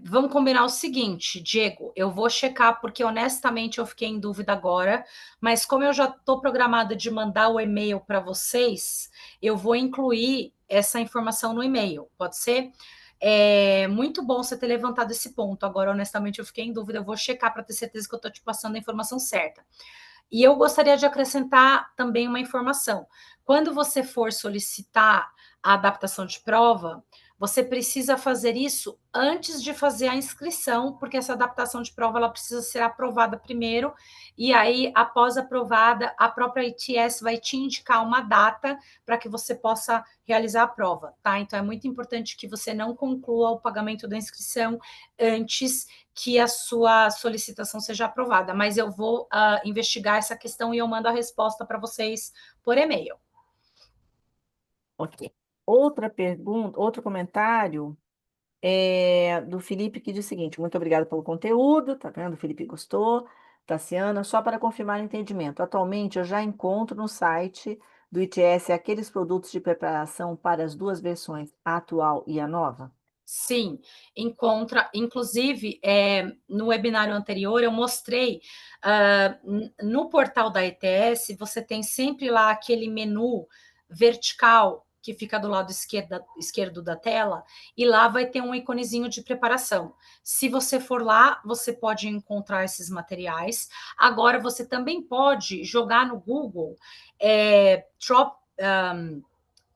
Vamos combinar o seguinte, Diego, eu vou checar porque honestamente eu fiquei em dúvida agora, mas como eu já estou programada de mandar o e-mail para vocês, eu vou incluir essa informação no e-mail, pode ser? É muito bom você ter levantado esse ponto. Agora, honestamente, eu fiquei em dúvida. Eu vou checar para ter certeza que eu estou te passando a informação certa. E eu gostaria de acrescentar também uma informação. Quando você for solicitar a adaptação de prova, Você precisa fazer isso antes de fazer a inscrição, porque essa adaptação de prova ela precisa ser aprovada primeiro, e aí, após aprovada, a própria ITS vai te indicar uma data para que você possa realizar a prova, tá? Então, é muito importante que você não conclua o pagamento da inscrição antes que a sua solicitação seja aprovada, mas eu vou investigar essa questão e eu mando a resposta para vocês por e-mail. Ok. Outra pergunta, outro comentário é do Felipe que diz o seguinte: muito obrigado pelo conteúdo, tá vendo? O Felipe gostou. Tassiana, só para confirmar o entendimento. Atualmente eu já encontro no site do ITS aqueles produtos de preparação para as duas versões, a atual e a nova? Sim, encontra. Inclusive, no webinário anterior, eu mostrei no portal da ETS, você tem sempre lá aquele menu vertical que fica do lado esquerdo da tela, e lá vai ter um íconezinho de preparação. Se você for lá, você pode encontrar esses materiais. Agora, você também pode jogar no Google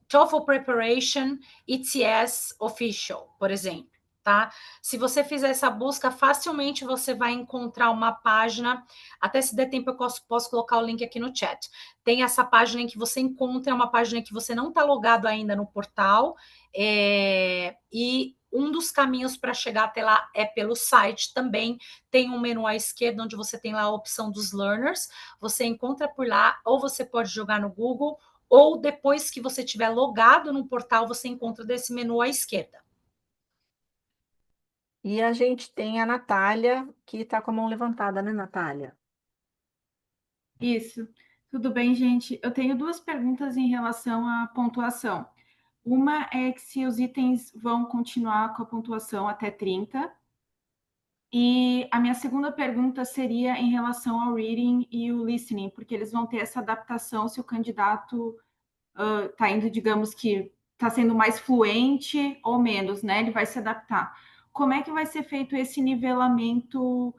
TOEFL Preparation ETS Official, por exemplo, tá? Se você fizer essa busca, facilmente você vai encontrar uma página, até se der tempo eu posso colocar o link aqui no chat. Tem essa página em que você encontra, é uma página que você não está logado ainda no portal, e um dos caminhos para chegar até lá é pelo site também. Tem um menu à esquerda onde você tem lá a opção dos learners, você encontra por lá, ou você pode jogar no Google, ou depois que você tiver logado no portal, você encontra desse menu à esquerda. E a gente tem a Natália, que está com a mão levantada, né, Natália? Isso. Tudo bem, gente? Eu tenho duas perguntas em relação à pontuação. Uma é que se os itens vão continuar com a pontuação até 30. E a minha segunda pergunta seria em relação ao reading e o listening, porque eles vão ter essa adaptação se o candidato está indo, digamos que está sendo mais fluente ou menos, né? Ele vai se adaptar. Como é que vai ser feito esse nivelamento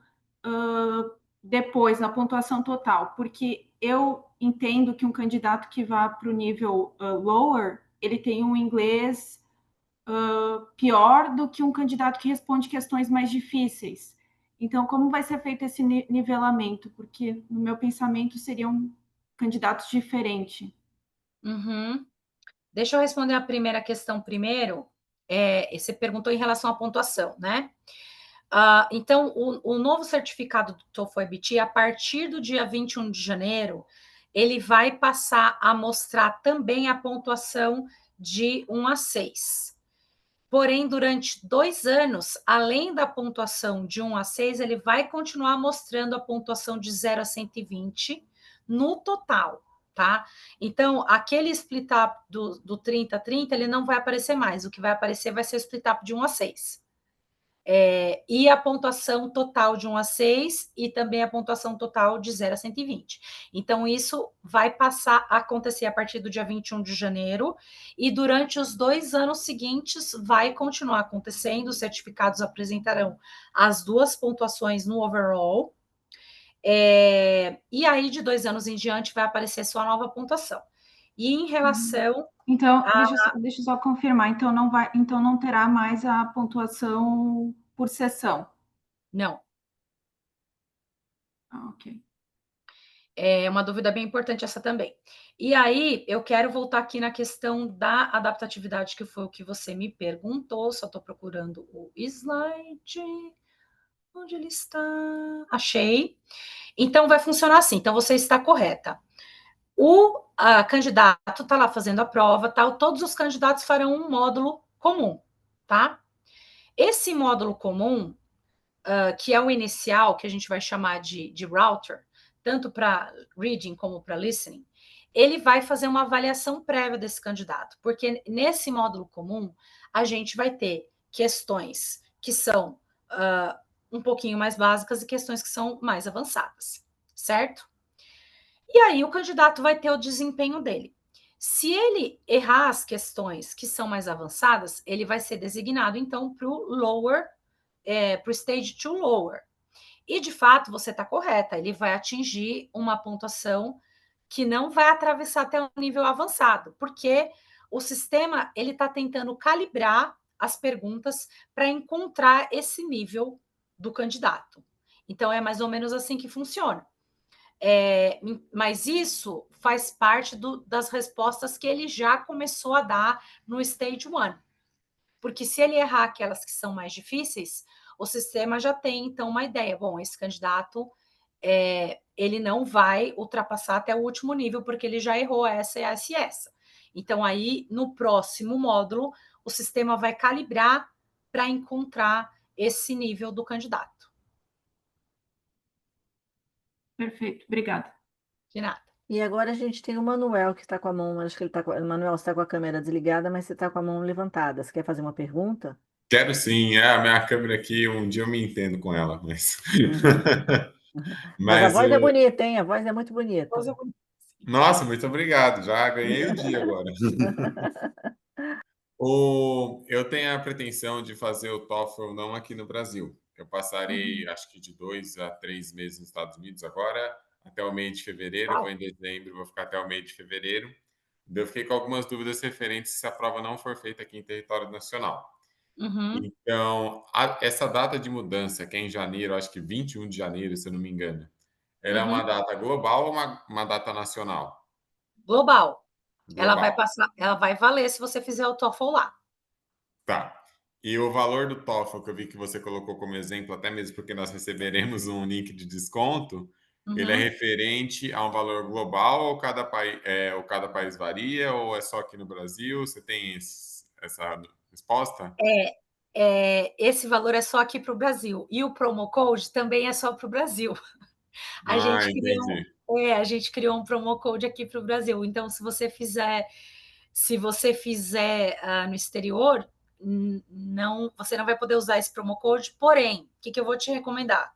depois, na pontuação total? Porque eu entendo que um candidato que vá para o nível lower, ele tem um inglês pior do que um candidato que responde questões mais difíceis. Então, como vai ser feito esse nivelamento? Porque, no meu pensamento, seriam candidatos diferentes. Uhum. Deixa eu responder a primeira questão primeiro. Você perguntou em relação à pontuação, né? Então, o novo certificado do TOEFL IBT, a partir do dia 21 de janeiro, ele vai passar a mostrar também a pontuação de 1 a 6. Porém, durante 2 anos, além da pontuação de 1 a 6, ele vai continuar mostrando a pontuação de 0 a 120 no total, tá? Então, aquele split up do 30 a 30, ele não vai aparecer mais. O que vai aparecer vai ser o split up de 1 a 6. E a pontuação total de 1 a 6 e também a pontuação total de 0 a 120. Então, isso vai passar a acontecer a partir do dia 21 de janeiro e durante os 2 anos seguintes vai continuar acontecendo. Os certificados apresentarão as duas pontuações no overall. E aí, de 2 anos em diante, vai aparecer sua nova pontuação. E em relação Então, a... deixa eu só confirmar. Então não terá mais a pontuação por sessão. Não. Ok. É uma dúvida bem importante essa também. E aí, eu quero voltar aqui na questão da adaptatividade, que foi o que você me perguntou. Só estou procurando o slide. Onde ele está? Achei. Então, vai funcionar assim. Então, você está correta. O candidato está lá fazendo a prova, tal. Todos os candidatos farão um módulo comum, tá? Esse módulo comum, que é o inicial, que a gente vai chamar de router, tanto para reading como para listening, ele vai fazer uma avaliação prévia desse candidato, porque nesse módulo comum a gente vai ter questões que são um pouquinho mais básicas e questões que são mais avançadas, certo? E aí o candidato vai ter o desempenho dele. Se ele errar as questões que são mais avançadas, ele vai ser designado, então, para o lower, para o stage 2 lower. E, de fato, você está correta, ele vai atingir uma pontuação que não vai atravessar até o nível avançado, porque o sistema ele está tentando calibrar as perguntas para encontrar esse nível do candidato. Então, é mais ou menos assim que funciona. Mas isso faz parte das respostas que ele já começou a dar no Stage 1. Porque se ele errar aquelas que são mais difíceis, o sistema já tem, então, uma ideia. Bom, esse candidato, ele não vai ultrapassar até o último nível, porque ele já errou essa e essa e essa. Então, aí, no próximo módulo, o sistema vai calibrar para encontrar esse nível do candidato. Perfeito, obrigada. De nada. E agora a gente tem o Manuel que está com a mão, acho que ele está com, Manuel, você está com a câmera desligada, mas você está com a mão levantada. Você quer fazer uma pergunta? Quero sim, a minha câmera aqui, um dia eu me entendo com ela, mas. Uhum. Mas a Mas voz é bonita, hein? A voz é muito bonita. Nossa, muito obrigado, já ganhei o dia agora. Eu tenho a pretensão de fazer o TOEFL não aqui no Brasil. Eu passarei, acho que de 2 a 3 meses nos Estados Unidos agora, até o mês de fevereiro. Eu vou em dezembro, vou ficar até o mês de fevereiro. Eu fiquei com algumas dúvidas referentes se a prova não for feita aqui em território nacional. Então, essa data de mudança, que é em janeiro, acho que 21 de janeiro, se eu não me engano, ela é uma data global ou uma data nacional? Global. Ela vai Global. passar, ela vai valer se você fizer o TOEFL lá. Tá. E o valor do TOEFL, que eu vi que você colocou como exemplo, até mesmo porque nós receberemos um link de desconto, ele é referente a um valor global ou cada país varia, ou é só aqui no Brasil? Você tem essa resposta? Esse valor é só aqui para o Brasil. E o promo code também é só para o Brasil. Entendi. A gente criou um promo code aqui para o Brasil. Então, se você fizer no exterior, você não vai poder usar esse promo code. Porém, o que eu vou te recomendar?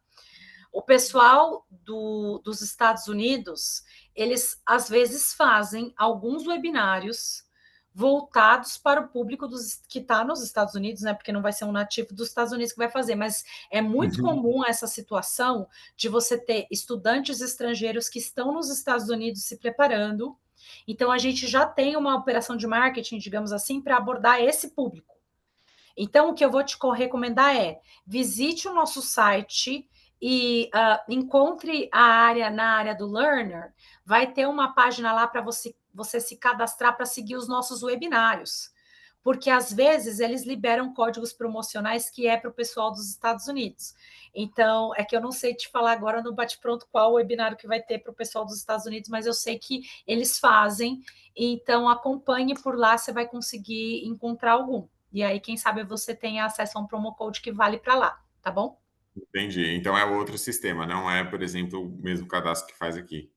O pessoal dos Estados Unidos, eles às vezes fazem alguns webinários voltados para o público que está nos Estados Unidos, né? Porque não vai ser um nativo dos Estados Unidos que vai fazer, mas é muito comum essa situação de você ter estudantes estrangeiros que estão nos Estados Unidos se preparando. Então, a gente já tem uma operação de marketing, digamos assim, para abordar esse público. Então, o que eu vou te recomendar é visite o nosso site e encontre na área do Learner, vai ter uma página lá para você se cadastrar para seguir os nossos webinários. Porque, às vezes, eles liberam códigos promocionais que é para o pessoal dos Estados Unidos. Então, é que eu não sei te falar agora no bate-pronto qual webinário que vai ter para o pessoal dos Estados Unidos, mas eu sei que eles fazem. Então, acompanhe por lá, você vai conseguir encontrar algum. E aí, quem sabe você tenha acesso a um promo code que vale para lá, tá bom? Entendi. Então é outro sistema, não é, por exemplo, o mesmo cadastro que faz aqui.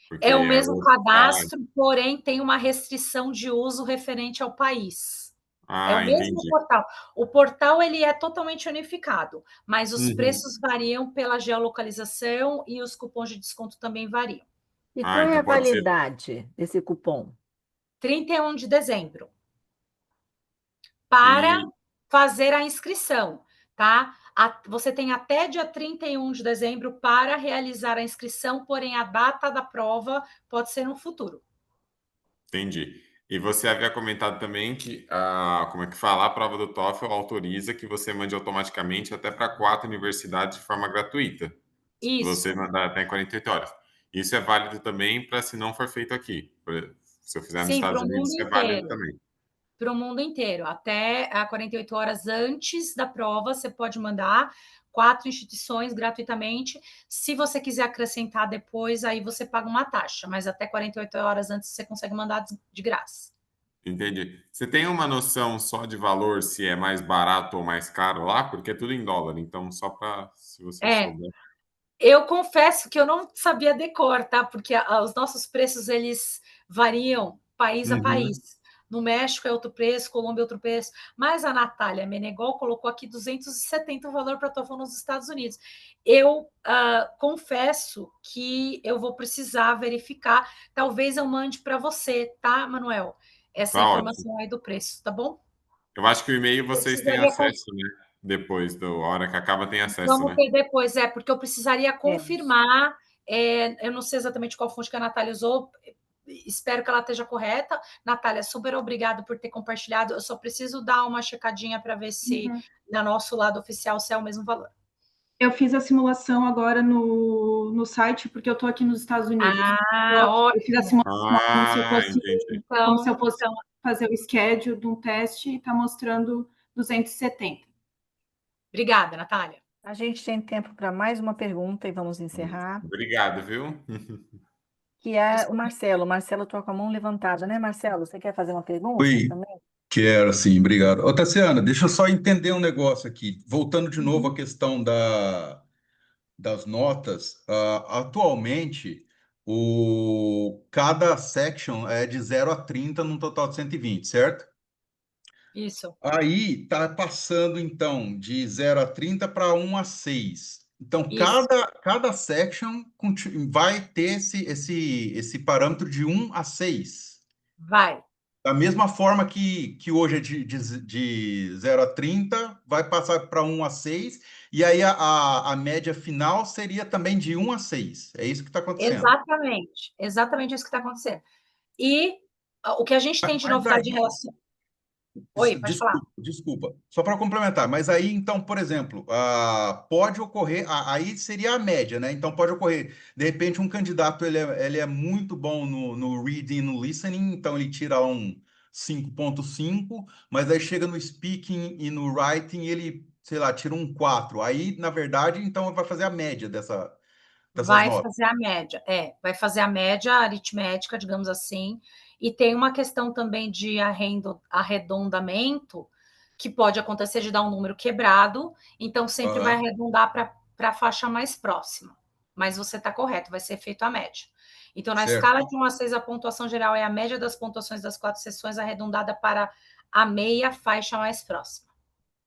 Porque É o é mesmo outro. cadastro, porém tem uma restrição de uso referente ao país. É o mesmo Entendi. portal. O portal ele é totalmente unificado, mas os preços variam pela geolocalização e os cupons de desconto também variam. E qual é a Então pode ser. validade desse cupom? 31 de dezembro. Para E fazer a inscrição, tá? Você tem até dia 31 de dezembro para realizar a inscrição, porém a data da prova pode ser no futuro. entendi. E você havia comentado também que como é que fala? A prova do TOEFL autoriza que você mande automaticamente até para 4 universidades de forma gratuita. Se você Isso. mandar até 48 horas. Isso é válido também para se não for feito aqui. Se eu fizer nos Sim, para Estados o Unidos, mundo isso é válido inteiro. também. Para o mundo inteiro. Até 48 horas antes da prova, você pode mandar 4 instituições gratuitamente. Se você quiser acrescentar depois, aí você paga uma taxa, mas até 48 horas antes você consegue mandar de graça. Entendi. Você tem uma noção só de valor, se é mais barato ou mais caro lá? Porque é tudo em dólar, então só para se você souber. Eu confesso que eu não sabia decor, tá? Porque os nossos preços, eles variam país a país. No México é outro preço, Colômbia é outro preço. Mas a Natália Menegol colocou aqui 270 o valor para a TOEFL nos Estados Unidos. Eu confesso que eu vou precisar verificar. Talvez eu mande para você, tá, Manuel? Essa Tá ótimo. informação aí do preço, tá bom? Eu acho que o e-mail Eu vocês têm precisaria acesso, né? Depois da hora que acaba, tem acesso, Vamos né? ter depois, porque eu precisaria É. confirmar. Eu não sei exatamente qual fonte que a Natália usou, espero que ela esteja correta. Natália, super obrigado por ter compartilhado. Eu só preciso dar uma checadinha para ver se no nosso lado oficial se é o mesmo valor. Eu fiz a simulação agora no site, porque eu estou aqui nos Estados Unidos. Eu fiz a simulação como se eu fosse fazer o schedule de um teste e está mostrando 270. Obrigada, Natália. A gente tem tempo para mais uma pergunta e vamos encerrar. Obrigado, viu? Que é o Marcelo. O Marcelo está com a mão levantada, né, Marcelo? Você quer fazer uma pergunta Oi, também? quero sim, obrigado. Ô, Tassiana, deixa eu só entender um negócio aqui. Voltando de novo à questão das notas, atualmente, cada section é de 0 a 30 num total de 120, certo? Isso. Aí tá passando, então, de 0 a 30 para 1 a 6. Então, Isso. cada section vai ter esse parâmetro de 1 a 6. Vai. Da mesma forma que hoje é de 0 a 30, vai passar para 1 a 6, e aí a média final seria também de 1 a 6. É isso que está acontecendo. Exatamente isso que está acontecendo. E o que a gente tem de Mas novidade em relação... Oi, pode falar. Desculpa, só para complementar, mas aí, então, por exemplo, pode ocorrer, aí seria a média, né? Então, pode ocorrer, de repente, um candidato, ele é muito bom no reading e no listening, então ele tira um 5,5, mas aí chega no speaking e no writing, ele, sei lá, tira um 4. Aí, na verdade, então, vai fazer a média dessas Vai notas. fazer a média, vai fazer a média aritmética, digamos assim, e tem uma questão também de arredondamento, que pode acontecer de dar um número quebrado, então sempre vai arredondar para a faixa mais próxima. Mas você está correto, vai ser feito a média. Então, na escala de 1 a 6, a pontuação geral é a média das pontuações das 4 sessões arredondada para a meia faixa mais próxima.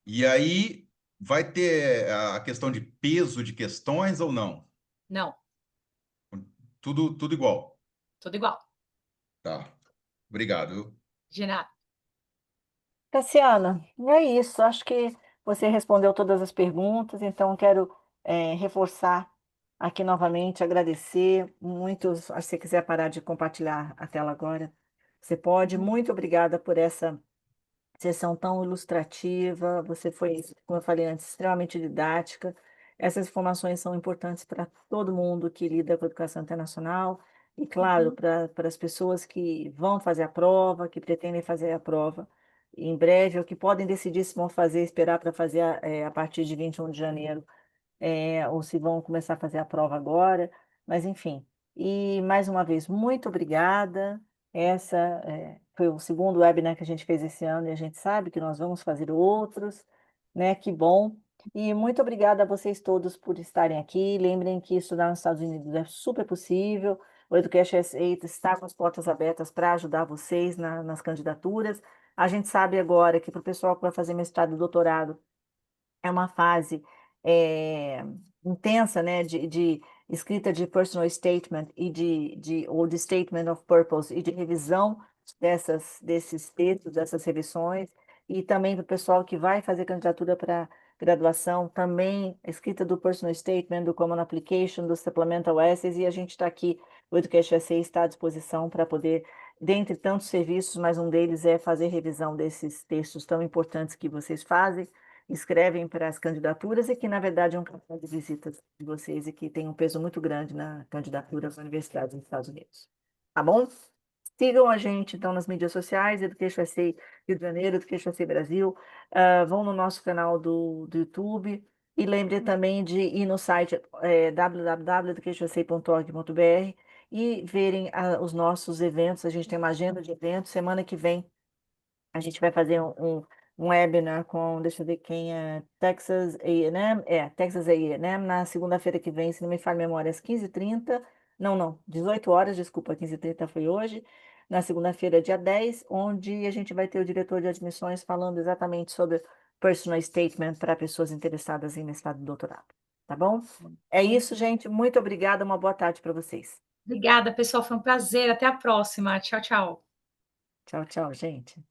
E aí, vai ter a questão de peso de questões ou não? Não. Tudo igual. Tudo igual. Tá. Obrigado. De nada. Tassiana, é isso. Acho que você respondeu todas as perguntas, então quero reforçar aqui novamente, agradecer muito. Se você quiser parar de compartilhar a tela agora, você pode. Muito obrigada por essa sessão tão ilustrativa. Você foi, como eu falei antes, extremamente didática. Essas informações são importantes para todo mundo que lida com a educação internacional e, claro, para as pessoas que vão fazer a prova, que pretendem fazer a prova em breve, ou que podem decidir se vão fazer, esperar para fazer a partir de 21 de janeiro, ou se vão começar a fazer a prova agora, mas enfim. E mais uma vez, muito obrigada. Essa foi o segundo webinar que a gente fez esse ano e a gente sabe que nós vamos fazer outros, né? Que bom. E muito obrigada a vocês todos por estarem aqui. Lembrem que estudar nos Estados Unidos é super possível. O Education SA está com as portas abertas para ajudar vocês nas candidaturas. A gente sabe agora que para o pessoal que vai fazer mestrado e doutorado, é uma fase intensa, né, de escrita de personal statement e ou de statement of purpose e de revisão desses textos, dessas revisões, e também para o pessoal que vai fazer candidatura para graduação, também a escrita do personal statement, do common application, do supplemental essays, e a gente está aqui, o Education SA está à disposição para poder, dentre tantos serviços, mas um deles é fazer revisão desses textos tão importantes que vocês fazem, escrevem para as candidaturas e que, na verdade, é um cartão de visitas de vocês e que tem um peso muito grande na candidatura às universidades nos Estados Unidos. Tá bom? Sigam a gente, então, nas mídias sociais, Education SA Rio de Janeiro, Education SA Brasil, vão no nosso canal do YouTube e lembrem também de ir no site www.educationsa.org.br e verem os nossos eventos. A gente tem uma agenda de eventos. Semana que vem a gente vai fazer um webinar com, deixa eu ver quem é, Texas A&M, Texas A&M, na segunda-feira que vem, se não me falha a memória, às 15h30, não, 18 horas, desculpa, 15h30 foi hoje, na segunda-feira, dia 10, onde a gente vai ter o diretor de admissões falando exatamente sobre personal statement para pessoas interessadas em mestrado e doutorado, tá bom? É isso, gente, muito obrigada, uma boa tarde para vocês. Obrigada, pessoal, foi um prazer, até a próxima, tchau, tchau. Tchau, tchau, gente.